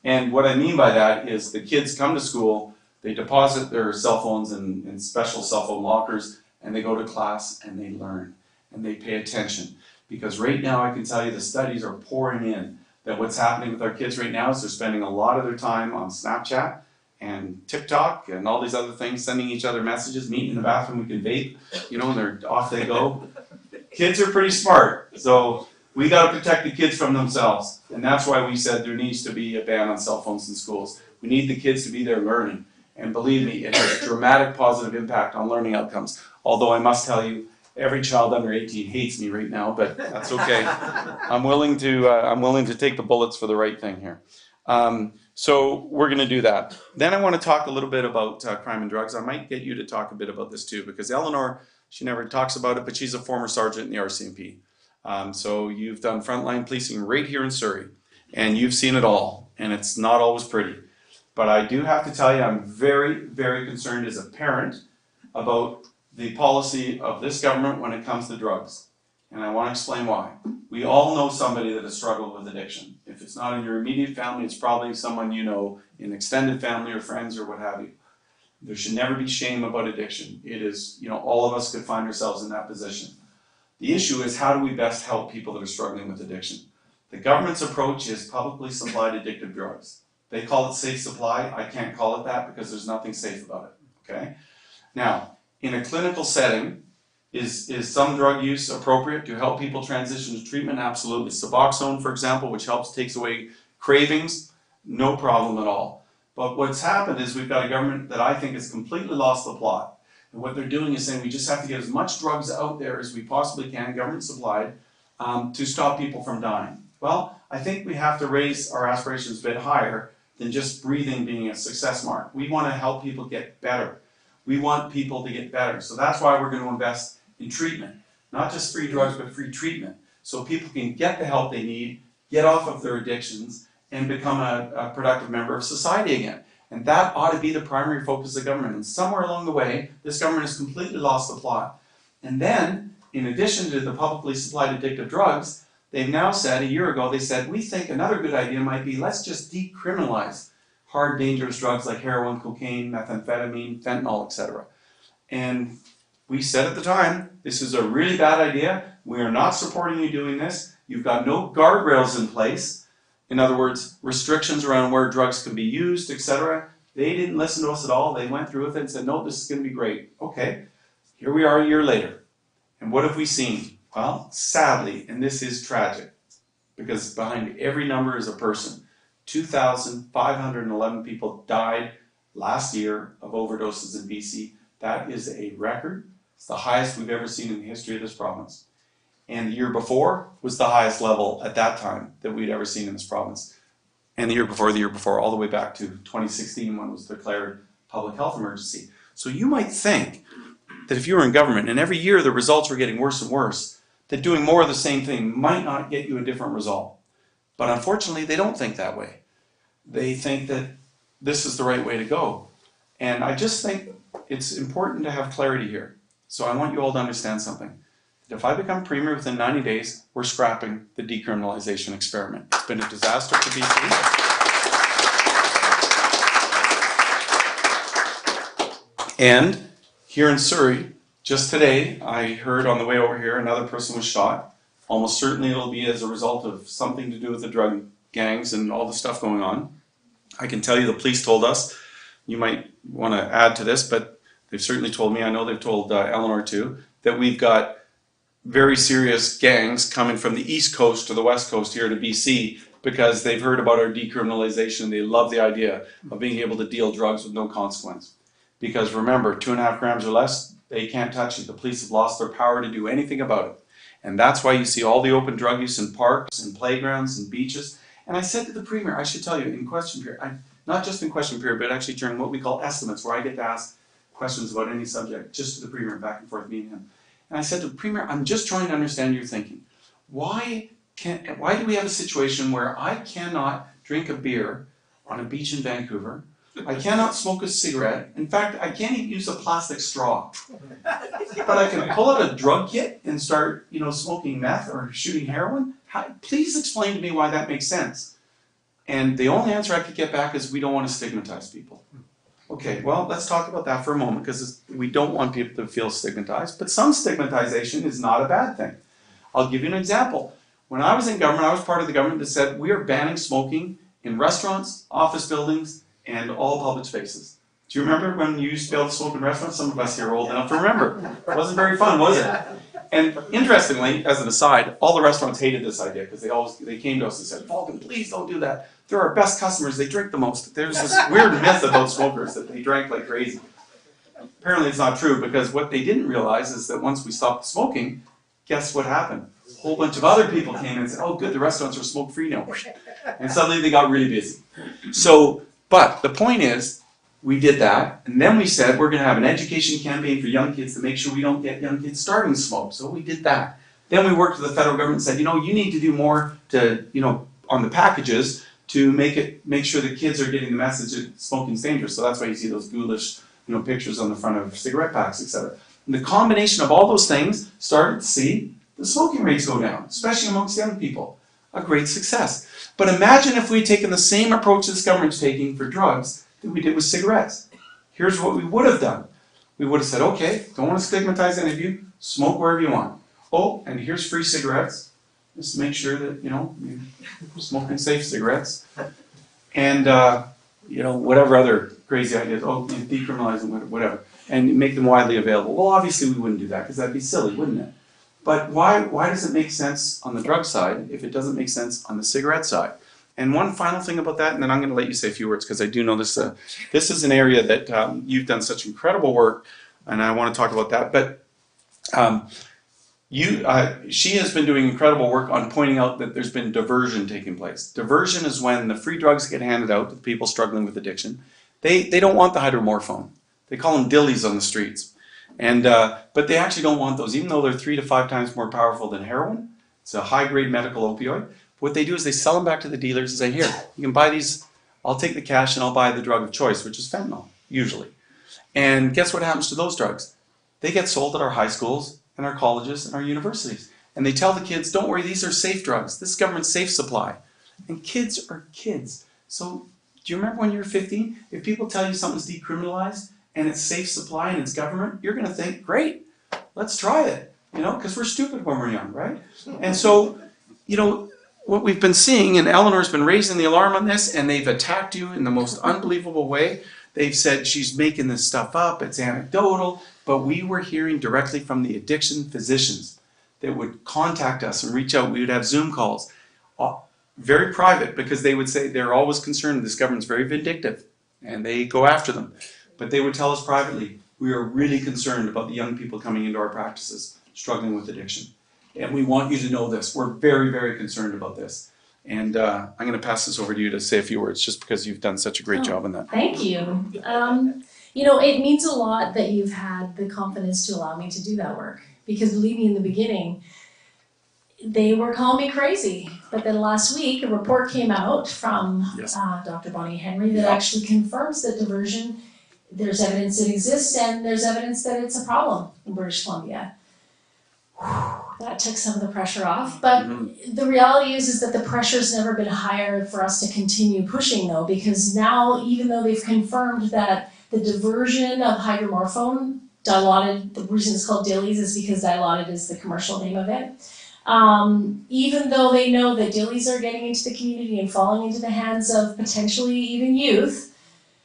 And what I mean by that is the kids come to school, they deposit their cell phones in special cell phone lockers, and they go to class and they learn and they pay attention. Because right now I can tell you the studies are pouring in that what's happening with our kids right now is they're spending a lot of their time on Snapchat and TikTok and all these other things, sending each other messages, meeting in the bathroom, we can vape, you know, and they're off they go. Kids are pretty smart, so we got to protect the kids from themselves. And that's why we said there needs to be a ban on cell phones in schools. We need the kids to be there learning. And believe me, it has a dramatic positive impact on learning outcomes. Although I must tell you, every child under 18 hates me right now, but that's okay. I'm willing to take the bullets for the right thing here. So we're going to do that. Then I want to talk a little bit about crime and drugs. I might get you to talk a bit about this too, because Eleanor, she never talks about it, but she's a former sergeant in the RCMP. So you've done frontline policing right here in Surrey, and you've seen it all, and it's not always pretty. But I do have to tell you, I'm very, very concerned as a parent about the policy of this government when it comes to drugs. And I want to explain why. We all know somebody that has struggled with addiction. If it's not in your immediate family, it's probably someone you know in extended family or friends or what have you. There should never be shame about addiction. It is, you know, all of us could find ourselves in that position. The issue is, how do we best help people that are struggling with addiction? The government's approach is publicly supplied addictive drugs. They call it safe supply. I can't call it that because there's nothing safe about it, okay? Now, in a clinical setting, is some drug use appropriate to help people transition to treatment? Absolutely. Suboxone, for example, which takes away cravings, no problem at all. But what's happened is we've got a government that I think has completely lost the plot. And what they're doing is saying we just have to get as much drugs out there as we possibly can, government supplied, to stop people from dying. Well, I think we have to raise our aspirations a bit higher than just breathing being a success mark. We want to help people get better. We want people to get better. So that's why we're going to invest in treatment. Not just free drugs, but free treatment. So people can get the help they need, get off of their addictions, and become a productive member of society again. And that ought to be the primary focus of the government. And somewhere along the way, this government has completely lost the plot. And then, in addition to the publicly supplied addictive drugs, they've now said, a year ago, they said, we think another good idea might be, let's just decriminalize hard, dangerous drugs like heroin, cocaine, methamphetamine, fentanyl, etc. And we said at the time, this is a really bad idea. We are not supporting you doing this. You've got no guardrails in place. In other words, restrictions around where drugs can be used, etc. They didn't listen to us at all. They went through with it and said, no, this is going to be great. Okay, here we are a year later. And what have we seen? Well, sadly, and this is tragic, because behind every number is a person. 2,511 people died last year of overdoses in BC. That is a record. It's the highest we've ever seen in the history of this province. And the year before was the highest level at that time that we'd ever seen in this province. And the year before, all the way back to 2016 when it was declared public health emergency. So you might think that if you were in government and every year the results were getting worse and worse, that doing more of the same thing might not get you a different result. But unfortunately, they don't think that way. They think that this is the right way to go. And I just think it's important to have clarity here. So I want you all to understand something. If I become Premier within 90 days, we're scrapping the decriminalization experiment. It's been a disaster for BC. And here in Surrey, just today, I heard on the way over here another person was shot. Almost certainly it'll be as a result of something to do with the drug gangs and all the stuff going on. I can tell you the police told us, you might want to add to this, but they've certainly told me, I know they've told Eleanor too, that we've got very serious gangs coming from the East Coast to the West Coast here to BC because they've heard about our decriminalization. They love the idea of being able to deal drugs with no consequence. Because remember, 2.5 grams or less, they can't touch it. The police have lost their power to do anything about it. And that's why you see all the open drug use in parks and playgrounds and beaches. And I said to the Premier, I should tell you, in question period, not just in question period, but actually during what we call estimates, where I get to ask questions about any subject, just to the Premier, back and forth, me and him. And I said to the Premier, I'm just trying to understand your thinking. Why do we have a situation where I cannot drink a beer on a beach in Vancouver? I cannot smoke a cigarette. In fact, I can't even use a plastic straw. But I can pull out a drug kit and start, smoking meth or shooting heroin? Please explain to me why that makes sense. And the only answer I could get back is we don't want to stigmatize people. Okay, well, let's talk about that for a moment, because we don't want people to feel stigmatized, but some stigmatization is not a bad thing. I'll give you an example. When I was in government, I was part of the government that said we are banning smoking in restaurants, office buildings, and all public spaces. Do you remember when you used to be able to smoke in restaurants? Some of us here are old enough to remember. It wasn't very fun, was it? And interestingly, as an aside, all the restaurants hated this idea because they came to us and said, Falcon, please don't do that. They're our best customers. They drink the most. There's this weird myth about smokers that they drank like crazy. Apparently it's not true, because what they didn't realize is that once we stopped smoking, guess what happened? A whole bunch of other people came in and said, oh good, the restaurants are smoke-free now. And suddenly they got really busy. But the point is, we did that, and then we said we're going to have an education campaign for young kids to make sure we don't get young kids starting to smoke. So we did that. Then we worked with the federal government and said, you need to do more to, on the packages to make sure that kids are getting the message that smoking's dangerous. So that's why you see those ghoulish, pictures on the front of cigarette packs, etc. And the combination of all those things started to see the smoking rates go down, especially amongst young people. A great success. But imagine if we'd taken the same approach this government's taking for drugs that we did with cigarettes. Here's what we would have done. We would have said, okay, don't want to stigmatize any of you, smoke wherever you want. Oh, and here's free cigarettes. Just to make sure that, you're smoking safe cigarettes. And, whatever other crazy ideas, decriminalize them, whatever, and make them widely available. Well, obviously we wouldn't do that, because that'd be silly, wouldn't it? But why does it make sense on the drug side if it doesn't make sense on the cigarette side? And one final thing about that, and then I'm going to let you say a few words, because I do know this is an area that you've done such incredible work and I want to talk about that. But she has been doing incredible work on pointing out that there's been diversion taking place. Diversion is when the free drugs get handed out to people struggling with addiction. They don't want the hydromorphone. They call them dillies on the streets. And but they actually don't want those, even though they're 3 to 5 times more powerful than heroin. It's a high-grade medical opioid. What they do is they sell them back to the dealers and say, here, you can buy these. I'll take the cash and I'll buy the drug of choice, which is fentanyl, usually. And guess what happens to those drugs? They get sold at our high schools and our colleges and our universities. And they tell the kids, don't worry, these are safe drugs. This is government safe supply. And kids are kids. So do you remember when you were 15? If people tell you something's decriminalized and it's safe supply and it's government, you're going to think, great, let's try it. You know, because we're stupid when we're young, right? And so, you know, what we've been seeing, and Eleanor's been raising the alarm on this, and they've attacked you in the most unbelievable way. They've said she's making this stuff up, it's anecdotal, but we were hearing directly from the addiction physicians that would contact us and reach out. We would have Zoom calls, very private, because they would say they're always concerned this government's very vindictive, and they go after them. But they would tell us privately, we are really concerned about the young people coming into our practices struggling with addiction. And we want you to know this. We're very, very concerned about this. And I'm going to pass this over to you to say a few words, just because you've done such a great job on that. Thank you. You know, it means a lot that you've had the confidence to allow me to do that work. Because believe me, in the beginning, they were calling me crazy. But then last week, a report came out from Dr. Bonnie Henry that actually confirms that diversion, there's evidence it exists, and there's evidence that it's a problem in British Columbia. That took some of the pressure off, but the reality is that the pressure's never been higher for us to continue pushing, though, because now, even though they've confirmed that the diversion of hydromorphone, Dilaudid, the reason it's called dillies is because Dilaudid is the commercial name of it. Even though they know that dillies are getting into the community and falling into the hands of potentially even youth,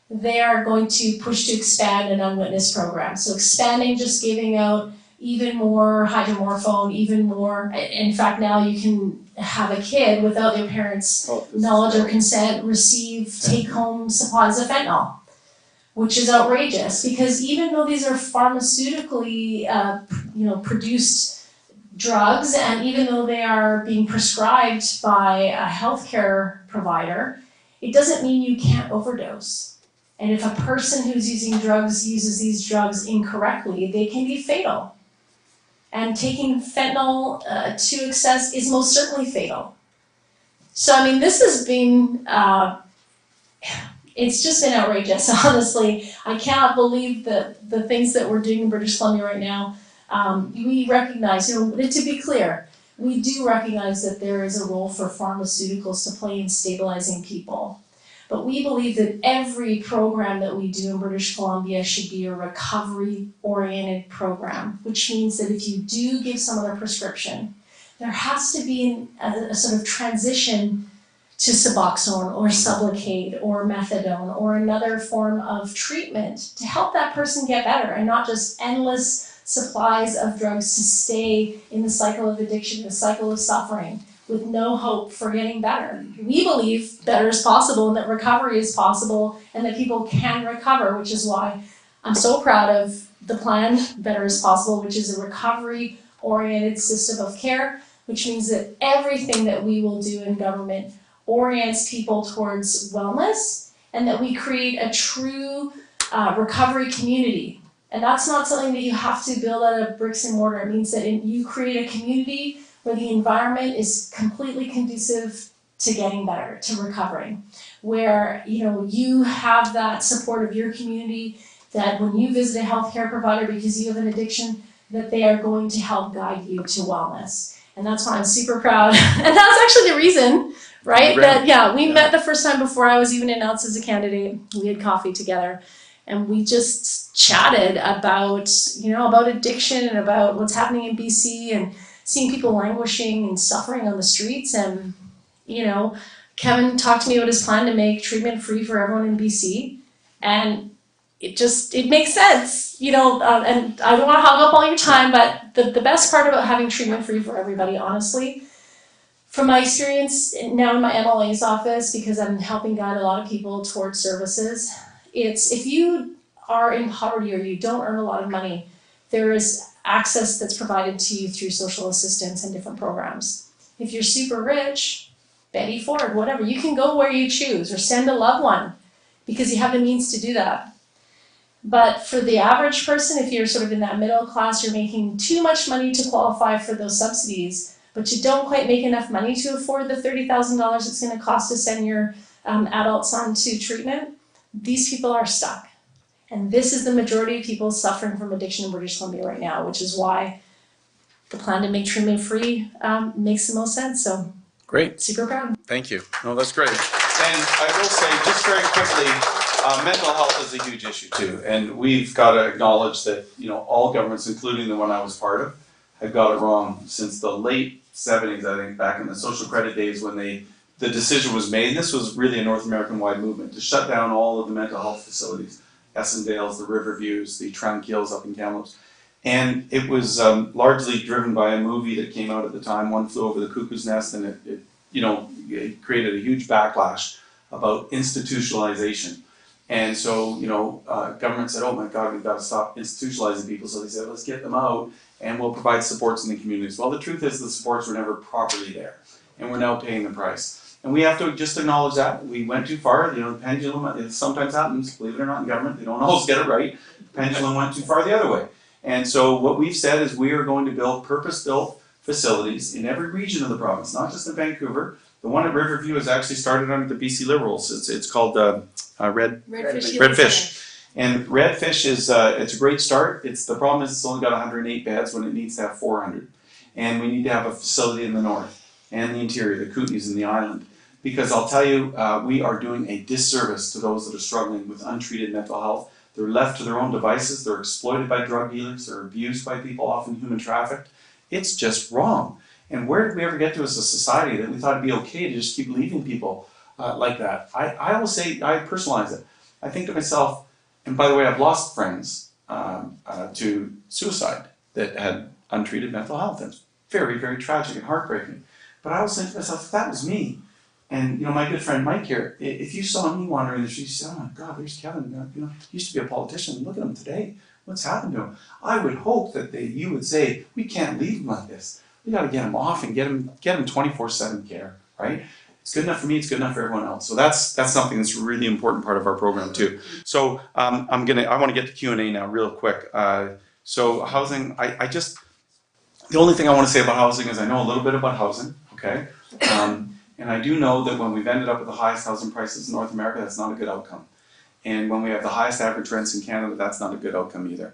they are going to push to expand an unwitnessed program. So expanding, just giving out even more hydromorphone, even more. In fact, now you can have a kid without their parents' knowledge or consent receive take-home supplies of fentanyl, which is outrageous because even though these are pharmaceutically, produced drugs, and even though they are being prescribed by a healthcare provider, it doesn't mean you can't overdose. And if a person who's using drugs uses these drugs incorrectly, they can be fatal. And taking fentanyl to excess is most certainly fatal. So, I mean, this has been, it's just been outrageous, honestly. I cannot believe the things that we're doing in British Columbia right now. We recognize, to be clear, we do recognize that there is a role for pharmaceuticals to play in stabilizing people. But we believe that every program that we do in British Columbia should be a recovery-oriented program, which means that if you do give someone a prescription, there has to be a sort of transition to Suboxone or Sublocade or Methadone or another form of treatment to help that person get better and not just endless supplies of drugs to stay in the cycle of addiction, the cycle of suffering, with no hope for getting better. We believe better is possible and that recovery is possible and that people can recover, which is why I'm so proud of the plan, Better is Possible, which is a recovery-oriented system of care, which means that everything that we will do in government orients people towards wellness and that we create a true recovery community. And that's not something that you have to build out of bricks and mortar. It means that you create a community where the environment is completely conducive to getting better, to recovering, where you have that support of your community, that when you visit a healthcare provider because you have an addiction, that they are going to help guide you to wellness. And that's why I'm super proud. And that's actually the reason, right? That we met the first time before I was even announced as a candidate. We had coffee together. And we just chatted about, about addiction and about what's happening in BC and seeing people languishing and suffering on the streets. And, Kevin talked to me about his plan to make treatment free for everyone in BC. And it makes sense, and I don't want to hog up all your time, but the best part about having treatment free for everybody, honestly, from my experience now in my MLA's office, because I'm helping guide a lot of people towards services, it's if you are in poverty or you don't earn a lot of money, there is access that's provided to you through social assistance and different programs. If you're super rich, Betty Ford, whatever, you can go where you choose or send a loved one because you have the means to do that. But for the average person, if you're sort of in that middle class, you're making too much money to qualify for those subsidies, but you don't quite make enough money to afford the $30,000 it's going to cost to send your adult son to treatment, these people are stuck. And this is the majority of people suffering from addiction in British Columbia right now, which is why the plan to make treatment free makes the most sense. So great. Super proud. Thank you. No, that's great. And I will say, just very quickly, mental health is a huge issue too. And we've got to acknowledge that, all governments, including the one I was part of, have got it wrong since the late 70s, I think, back in the social credit days when the decision was made. This was really a North American-wide movement to shut down all of the mental health facilities, Essendales, the Riverviews, the Tranquilles up in Kamloops. And it was largely driven by a movie that came out at the time, One Flew Over the Cuckoo's Nest, and it created a huge backlash about institutionalization. And so, government said, oh my God, we've got to stop institutionalizing people. So they said, let's get them out and we'll provide supports in the communities. Well, the truth is the supports were never properly there, and we're now paying the price. And we have to just acknowledge that. We went too far. The pendulum, it sometimes happens, believe it or not, in government. They don't always get it right. The pendulum went too far the other way. And so what we've said is we are going to build purpose-built facilities in every region of the province, not just in Vancouver. The one at Riverview is actually started under the BC Liberals. It's called Redfish. And Redfish is it's a great start. The problem is it's only got 108 beds when it needs to have 400. And we need to have a facility in the north and the interior, the Kootenays and the island. Because I'll tell you, we are doing a disservice to those that are struggling with untreated mental health. They're left to their own devices. They're exploited by drug dealers. They're abused by people, often human trafficked. It's just wrong. And where did we ever get to as a society that we thought it'd be okay to just keep leaving people like that? I will say, I personalize it. I think to myself, and by the way, I've lost friends to suicide that had untreated mental health. And it's very, very tragic and heartbreaking. But I was saying to myself, if that was me, and my good friend Mike here, if you saw me wandering the street, you said, oh my God, there's Kevin, he used to be a politician, look at him today, what's happened to him? I would hope that you would say, we can't leave him like this. We got to get him off and get him 24/7 care, right? It's good enough for me, it's good enough for everyone else. So that's something that's a really important part of our program too. So I want to get to Q&A now real quick. So housing, the only thing I want to say about housing is I know a little bit about housing, okay? And I do know that when we've ended up with the highest housing prices in North America, that's not a good outcome. And when we have the highest average rents in Canada, that's not a good outcome either.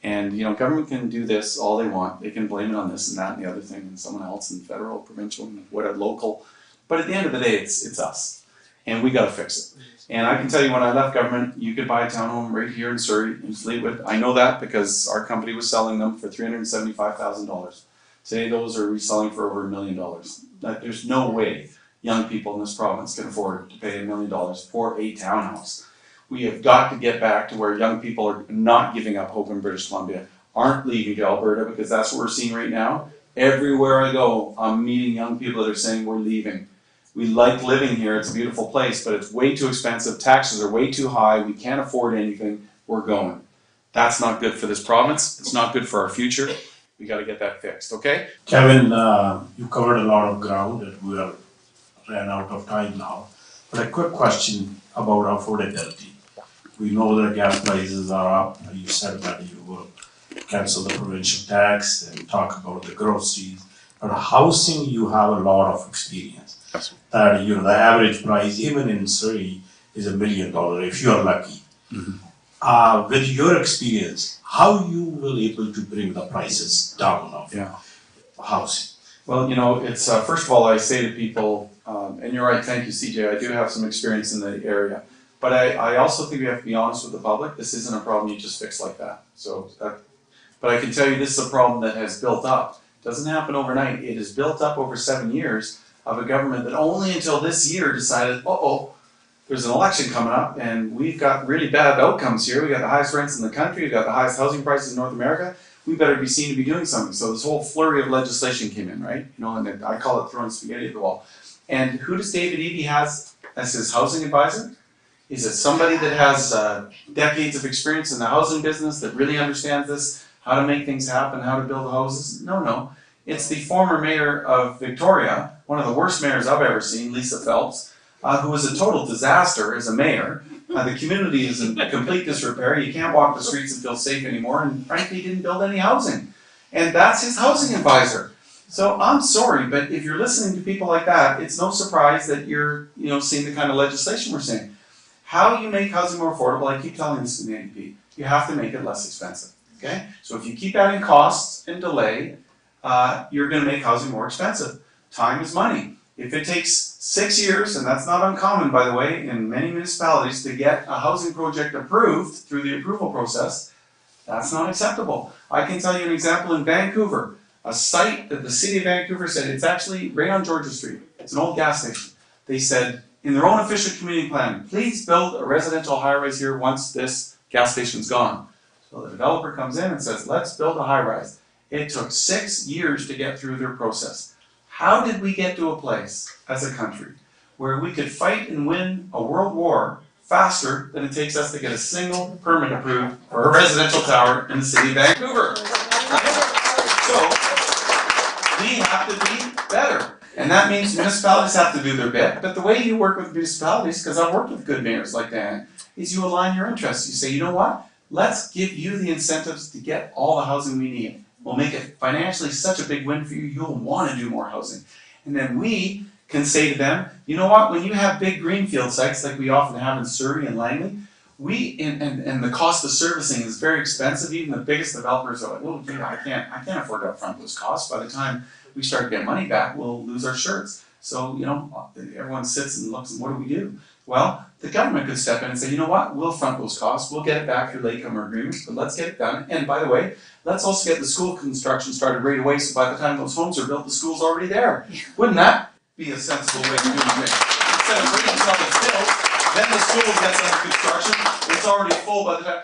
And government can do this all they want. They can blame it on this and that and the other thing and someone else and federal, provincial, and whatever, local. But at the end of the day, it's us. And we got to fix it. And I can tell you when I left government, you could buy a townhome right here in Surrey, in Fleetwood. I know that because our company was selling them for $375,000. Today, those are reselling for over $1 million. There's no way young people in this province can afford to pay $1 million for a townhouse. We have got to get back to where young people are not giving up hope in British Columbia, aren't leaving to Alberta, because that's what we're seeing right now. Everywhere I go, I'm meeting young people that are saying we're leaving. We like living here, it's a beautiful place, but it's way too expensive, taxes are way too high, we can't afford anything, we're going. That's not good for this province, it's not good for our future, we got to get that fixed, okay? Kevin, you covered a lot of ground and we ran out of time now. But a quick question about affordability. We know that gas prices are up. You said that you will cancel the provincial tax and talk about the groceries. But housing, you have a lot of experience. Yes. That the average price, even in Surrey, is $1 million if you are lucky. Mm-hmm. With your experience, how you will able to bring the prices down of housing? Well, it's first of all, I say to people, and you're right, thank you, CJ, I do have some experience in the area. But I also think we have to be honest with the public. This isn't a problem you just fix like that. But I can tell you this is a problem that has built up. It doesn't happen overnight. It has built up over 7 years of a government that only until this year decided, there's an election coming up and we've got really bad outcomes here. We got the highest rents in the country. We've got the highest housing prices in North America. We better be seen to be doing something. So this whole flurry of legislation came in, right? And I call it throwing spaghetti at the wall. And who does David Eby has as his housing advisor? Is it somebody that has decades of experience in the housing business that really understands this, how to make things happen, how to build houses? No. It's the former mayor of Victoria, one of the worst mayors I've ever seen, Lisa Phelps, who was a total disaster as a mayor. The community is in complete disrepair. You can't walk the streets and feel safe anymore, and frankly, didn't build any housing. And that's his housing advisor. So I'm sorry, but if you're listening to people like that, it's no surprise that you're, seeing the kind of legislation we're seeing. How you make housing more affordable, I keep telling this in the APP, you have to make it less expensive. Okay? So if you keep adding costs and delay, you're going to make housing more expensive. Time is money. If it takes 6 years, and that's not uncommon, by the way, in many municipalities, to get a housing project approved through the approval process, that's not acceptable. I can tell you an example in Vancouver, a site that the city of Vancouver said, it's actually right on Georgia Street. It's an old gas station. They said, in their own official community plan, please build a residential high-rise here once this gas station's gone. So the developer comes in and says, let's build a high-rise. It took 6 years to get through their process. How did we get to a place as a country where we could fight and win a world war faster than it takes us to get a single permit approved for a residential tower in the city of Vancouver? So we have to be better. And that means municipalities have to do their bit. But the way you work with municipalities, because I've worked with good mayors like Dan, is you align your interests. You say, you know what? Let's give you the incentives to get all the housing we need. We'll make it financially such a big win for you, you'll want to do more housing. And then we can say to them, you know what, when you have big greenfield sites like we often have in Surrey and Langley, and the cost of servicing is very expensive. Even the biggest developers are like, well, I can't afford to upfront those costs. By the time we start to get money back, we'll lose our shirts. So, everyone sits and looks, and what do? Well, the government could step in and say, you know what, we'll front those costs, we'll get it back through latecomer agreements, but let's get it done. And by the way, let's also get the school construction started right away, so by the time those homes are built, the school's already there. Wouldn't that be a sensible way to do it? Instead of waiting until it's built, then the school gets under construction, it's already full by the time.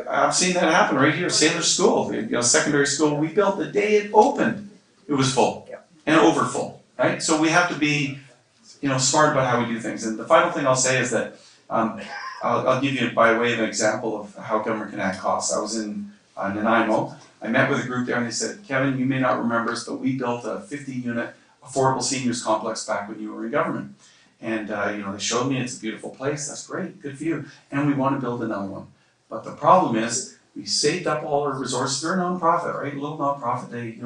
I've seen that happen right here, Sailor School, secondary school, we built the day it opened, it was full, and over full, right? So we have to be smart about how we do things. And the final thing I'll say is that I'll give you by way of an example of how government can add costs. I was in Nanaimo. I met with a group there and they said, Kevin, you may not remember us, but we built a 50-unit affordable seniors complex back when you were in government. And they showed me it's a beautiful place. That's great, good for you. And we want to build another one. But the problem is we saved up all our resources. They're a nonprofit, right? A little nonprofit. They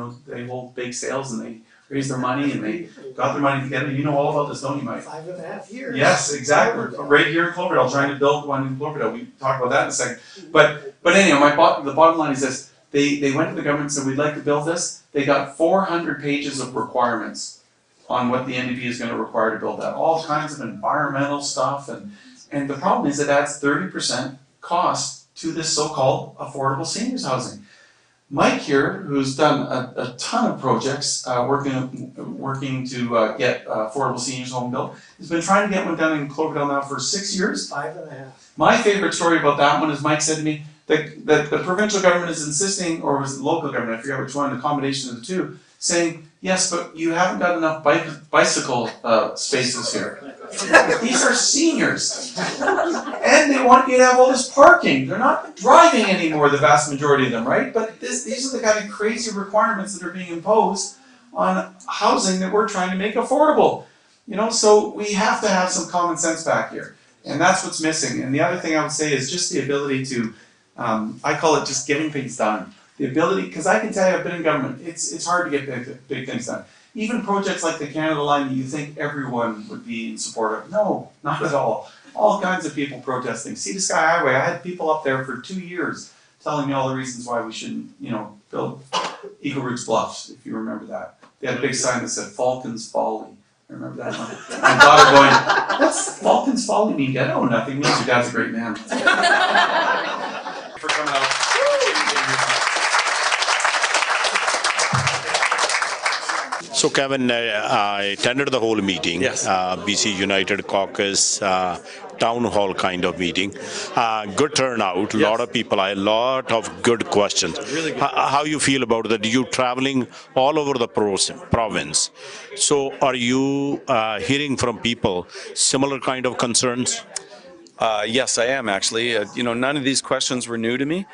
hold bake sales and they raised their money and they got their money together. You know all about this, don't you, Mike? 5.5 years. Yes, exactly. Right here in Cloverdale, trying to build one in Cloverdale. We talk about that in a second. But anyway, the bottom line is this. They went to the government and said, we'd like to build this. They got 400 pages of requirements on what the NDP is going to require to build that. All kinds of environmental stuff. And the problem is it adds 30% cost to this so-called affordable seniors housing. Mike here, who's done a ton of projects working to get affordable seniors home built, has been trying to get one done in Cloverdale now for 6 years. 5.5. My favorite story about that one is Mike said to me that the provincial government is insisting, or was it the local government, I forget which one, the combination of the two, saying, yes, but you haven't got enough bicycle spaces here. These are seniors. And they want you to have all this parking. They're not driving anymore, the vast majority of them, right? But these are the kind of crazy requirements that are being imposed on housing that we're trying to make affordable. So we have to have some common sense back here. And that's what's missing. And the other thing I would say is just the ability to, I call it just getting things done. The ability, because I can tell you I've been in government, it's hard to get big things done. Even projects like the Canada Line that you think everyone would be in support of. No, not at all. All kinds of people protesting. Sea to Sky Highway, I had people up there for 2 years telling me all the reasons why we shouldn't, build Eagle Roots Bluffs, if you remember that. They had a big sign that said Falcon's Folly. I remember that one. My daughter going, what's Falcon's Folly mean? Dad? Oh, nothing. It means your dad's a great man. For coming out. So Kevin, I attended the whole meeting. Yes. BC United caucus town hall kind of meeting. Good turnout, a lot of people, a lot of good questions. Really good How you feel about that? You traveling all over the province. So are you hearing from people similar kind of concerns? Yes, I am actually. None of these questions were new to me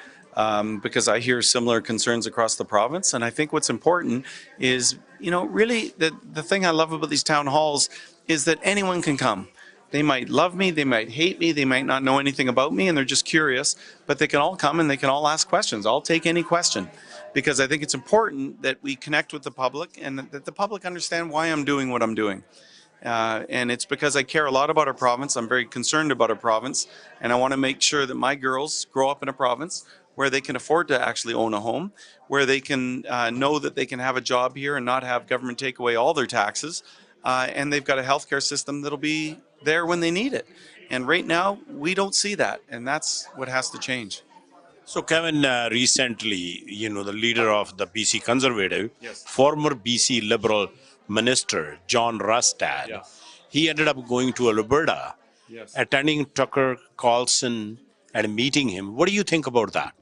because I hear similar concerns across the province. And I think what's important is, really the thing I love about these town halls is that anyone can come. They might love me, they might hate me, they might not know anything about me, and they're just curious, but they can all come and they can all ask questions. I'll take any question because I think it's important that we connect with the public and that the public understand why I'm doing what I'm doing. And it's because I care a lot about our province. I'm very concerned about our province, and I want to make sure that my girls grow up in a province where they can afford to actually own a home, where they can know that they can have a job here and not have government take away all their taxes, and they've got a healthcare system that'll be there when they need it. And right now, we don't see that, and that's what has to change. So Kevin, recently, the leader of the BC Conservative, Yes. former BC Liberal Minister John Rustad, Yes. he ended up going to Alberta, Yes. attending Tucker Carlson and meeting him. What do you think about that?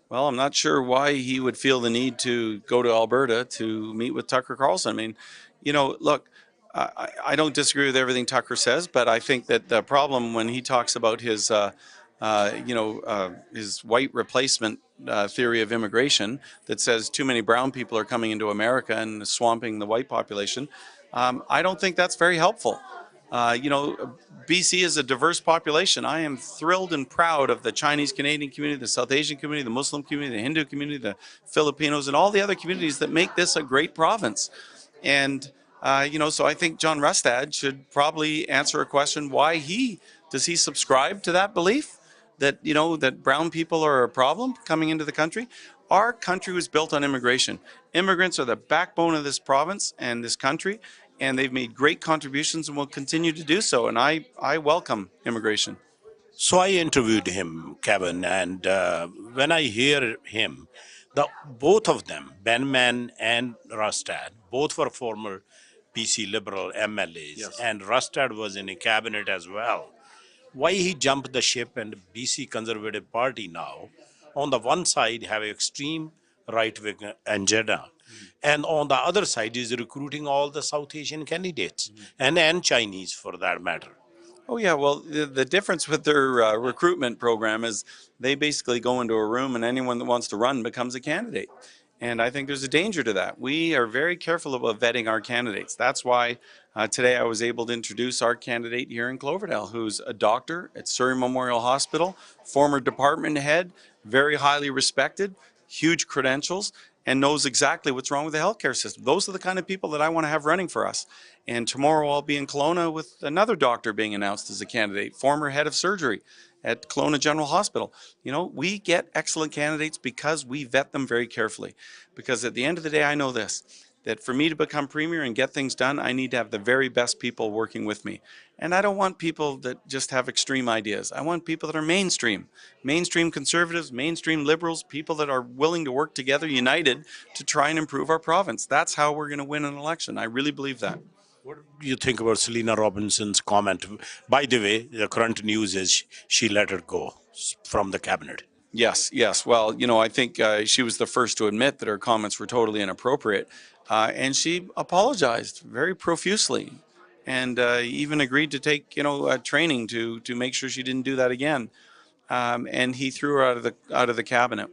Well, I'm not sure why he would feel the need to go to Alberta to meet with Tucker Carlson. I mean, look, I don't disagree with everything Tucker says, but I think that the problem when he talks about his, his white replacement theory of immigration that says too many brown people are coming into America and swamping the white population, I don't think that's very helpful. BC is a diverse population. I am thrilled and proud of the Chinese Canadian community, the South Asian community, the Muslim community, the Hindu community, the Filipinos, and all the other communities that make this a great province. And, so I think John Rustad should probably answer a question, does he subscribe to that belief? That, that brown people are a problem coming into the country? Our country was built on immigration. Immigrants are the backbone of this province and this country, and they've made great contributions and will continue to do so. And I welcome immigration. So I interviewed him, Kevin, and when I hear him, both of them, Benman and Rustad, both were former BC Liberal MLAs, Yes. and Rustad was in a cabinet as well. Why he jumped the ship and BC Conservative Party now, on the one side have extreme right-wing agenda, and on the other side is recruiting all the South Asian candidates, and Chinese for that matter. Oh yeah, well the difference with their recruitment program is they basically go into a room and anyone that wants to run becomes a candidate. And I think there's a danger to that. We are very careful about vetting our candidates. That's why today I was able to introduce our candidate here in Cloverdale, who's a doctor at Surrey Memorial Hospital, former department head, very highly respected, huge credentials, and knows exactly what's wrong with the healthcare system. Those are the kind of people that I want to have running for us. And tomorrow I'll be in Kelowna with another doctor being announced as a candidate, former head of surgery at Kelowna General Hospital. We get excellent candidates because we vet them very carefully. Because at the end of the day, I know this, that for me to become premier and get things done, I need to have the very best people working with me. And I don't want people that just have extreme ideas. I want people that are mainstream conservatives, mainstream liberals, people that are willing to work together, united, to try and improve our province. That's how we're going to win an election. I really believe that. What do you think about Selena Robinson's comment? By the way, the current news is she let her go from the cabinet. Yes. Well, I think she was the first to admit that her comments were totally inappropriate. And she apologized very profusely and even agreed to take, training to make sure she didn't do that again. And he threw her out of the cabinet.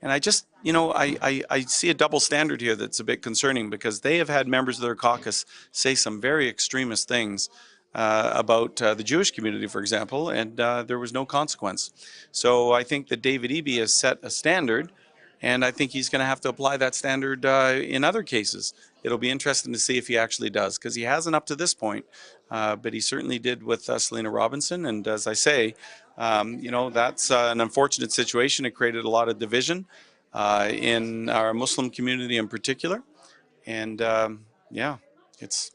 And I just, I see a double standard here that's a bit concerning because they have had members of their caucus say some very extremist things about the Jewish community, for example, and there was no consequence. So I think that David Eby has set a standard, and I think he's going to have to apply that standard in other cases. It'll be interesting to see if he actually does, because he hasn't up to this point, but he certainly did with Selena Robinson. And as I say, that's an unfortunate situation. It created a lot of division in our Muslim community in particular. And it's...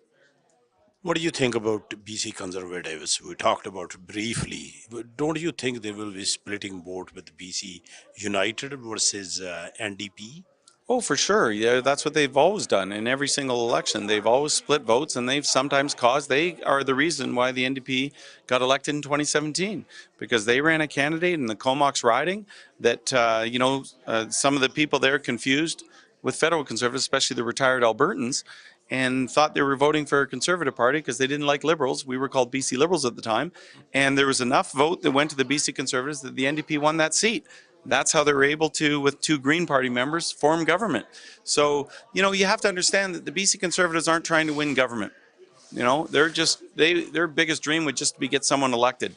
What do you think about BC Conservatives? We talked about briefly. Don't you think they will be splitting vote with BC United versus NDP? Oh, for sure. Yeah, that's what they've always done in every single election. They've always split votes, and they've sometimes caused. They are the reason why the NDP got elected in 2017 because they ran a candidate in the Comox riding that some of the people there confused with federal conservatives, especially the retired Albertans, and thought they were voting for a conservative party because they didn't like liberals. We were called BC Liberals at the time, and there was enough vote that went to the BC Conservatives that the NDP won that seat. That's how they were able to, with 2 Green Party members, form government. So, you have to understand that the BC Conservatives aren't trying to win government. They're just, their biggest dream would just be get someone elected.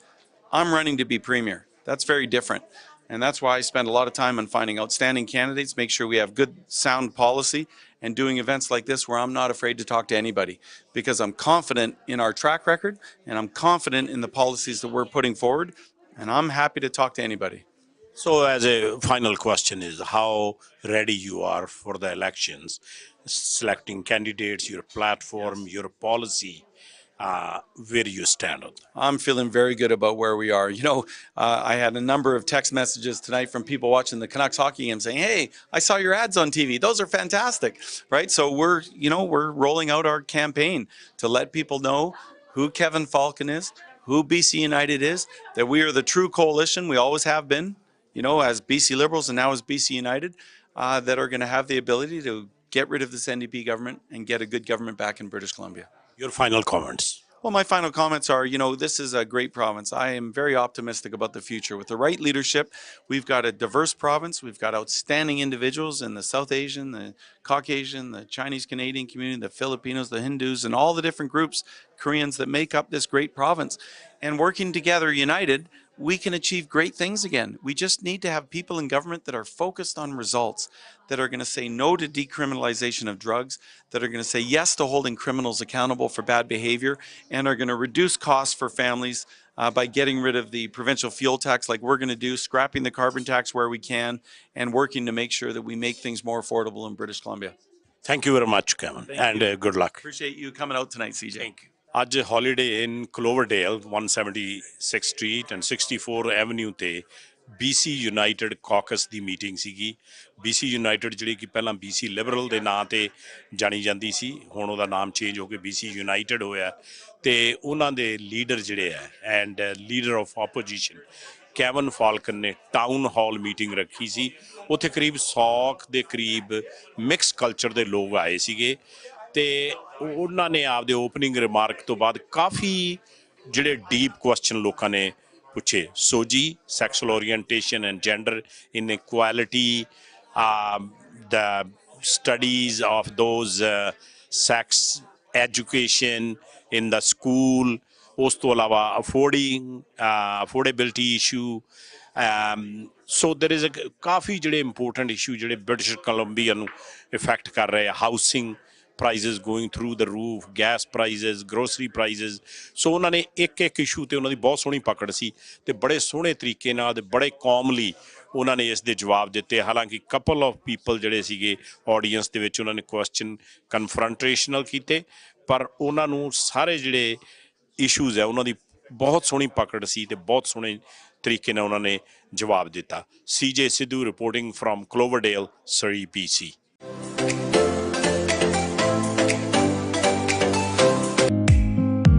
I'm running to be premier. That's very different. And that's why I spend a lot of time on finding outstanding candidates, make sure we have good, sound policy, and doing events like this where I'm not afraid to talk to anybody because I'm confident in our track record and I'm confident in the policies that we're putting forward, and I'm happy to talk to anybody. So as a final question is how ready you are for the elections, selecting candidates, your platform, your policy, where you stand on that. I'm feeling very good about where we are. I had a number of text messages tonight from people watching the Canucks hockey game saying, "Hey, I saw your ads on TV. Those are fantastic." Right? So we're rolling out our campaign to let people know who Kevin Falcon is, who BC United is, that we are the true coalition. We always have been, as BC Liberals and now as BC United, that are going to have the ability to get rid of this NDP government and get a good government back in British Columbia. Your final comments. Well, my final comments are, this is a great province. I am very optimistic about the future. With the right leadership, we've got a diverse province. We've got outstanding individuals in the South Asian, the Caucasian, the Chinese Canadian community, the Filipinos, the Hindus, and all the different groups, Koreans, that make up this great province. And working together, united, we can achieve great things again. We just need to have people in government that are focused on results, that are going to say no to decriminalization of drugs, that are going to say yes to holding criminals accountable for bad behavior, and are going to reduce costs for families by getting rid of the provincial fuel tax like we're going to do, scrapping the carbon tax where we can, and working to make sure that we make things more affordable in British Columbia. Thank you very much, Kevin, and good luck. Appreciate you coming out tonight, CJ. Thank you. ਅੱਜ Holiday Inn Cloverdale 176 street and 64 avenue ਤੇ BC United caucus ਦੀ meeting ਸੀਗੀ। BC United ਜਿਹੜੀ ਕਿ ਪਹਿਲਾਂ BC Liberal ਦੇ ਨਾਂ ਤੇ ਜਾਣੀ ਜਾਂਦੀ ਸੀ, ਹੁਣ ਉਹਦਾ ਨਾਮ ਚੇਂਜ ਹੋ ਕੇ BC ਯੂਨਾਈਟਿਡ ਹੋਇਆ ਤੇ ਉਹਨਾਂ ਦੇ ਲੀਡਰ ਜਿਹੜੇ ਆ and leader of opposition cabin Falcon ਨੇ ਟਾਊਨ ਹਾਲ ਮੀਟਿੰਗ ਰੱਖੀ ਸੀ। ਉੱਥੇ ਕਰੀਬ 100 ਦੇ ਕਰੀਬ ਮਿਕਸ ਕਲਚਰ ਦੇ ਲੋਕ ਆਏ ਸੀਗੇ ਤੇ ਉਹਨਾਂ ਨੇ ਆਪਦੇ ਓਪਨਿੰਗ ਰਿਮਾਰਕ ਤੋਂ ਬਾਅਦ ਕਾਫੀ ਜਿਹੜੇ ਡੀਪ ਕੁਐਸਚਨ ਲੋਕਾਂ ਨੇ ਪੁੱਛੇ। SOGI, sexual orientation and gender inequality, the studies of those sex education in the school, ਉਸ ਤੋਂ ਇਲਾਵਾ affordability issue, so there is a ਕਾਫੀ ਜਿਹੜੇ important issue ਜਿਹੜੇ ਬ੍ਰਿਟਿਸ਼ ਕੋਲੰਬੀਆ ਨੂੰ ਇਫੈਕਟ ਕਰ ਰਹੇ ਆ, housing prices going through the roof, gas prices, grocery prices. So ਉਹਨਾਂ ਨੇ ਇੱਕ ਇਸ਼ੂ ਤੇ ਉਹਨਾਂ ਦੀ ਬਹੁਤ ਸੋਹਣੀ ਪਕੜ ਸੀ ਤੇ ਬੜੇ ਸੋਹਣੇ ਤਰੀਕੇ ਨਾਲ ਤੇ ਬੜੇ ਕਾਮਲੀ ਉਹਨਾਂ ਨੇ ਇਸ ਦੇ ਜਵਾਬ ਦਿੱਤੇ। ਹਾਲਾਂਕਿ ਕਪਲ ਆਫ ਪੀਪਲ ਜਿਹੜੇ ਸੀਗੇ ਆਡੀਅנס ਦੇ ਵਿੱਚ ਉਹਨਾਂ ਨੇ ਕੁਐਸਚਨ ਕਨਫਰੰਟੇਸ਼ਨਲ ਕੀਤੇ, ਪਰ ਉਹਨਾਂ ਨੂੰ ਸਾਰੇ ਜਿਹੜੇ ਇਸ਼ੂਜ਼ ਹੈ ਉਹਨਾਂ ਦੀ ਬਹੁਤ ਸੋਹਣੀ ਪਕੜ ਸੀ ਤੇ ਬਹੁਤ ਸੋਹਣੇ ਤਰੀਕੇ ਨਾਲ ਉਹਨਾਂ ਨੇ ਜਵਾਬ ਦਿੱਤਾ। CJ Sidhu reporting from Cloverdale, Surrey, BC.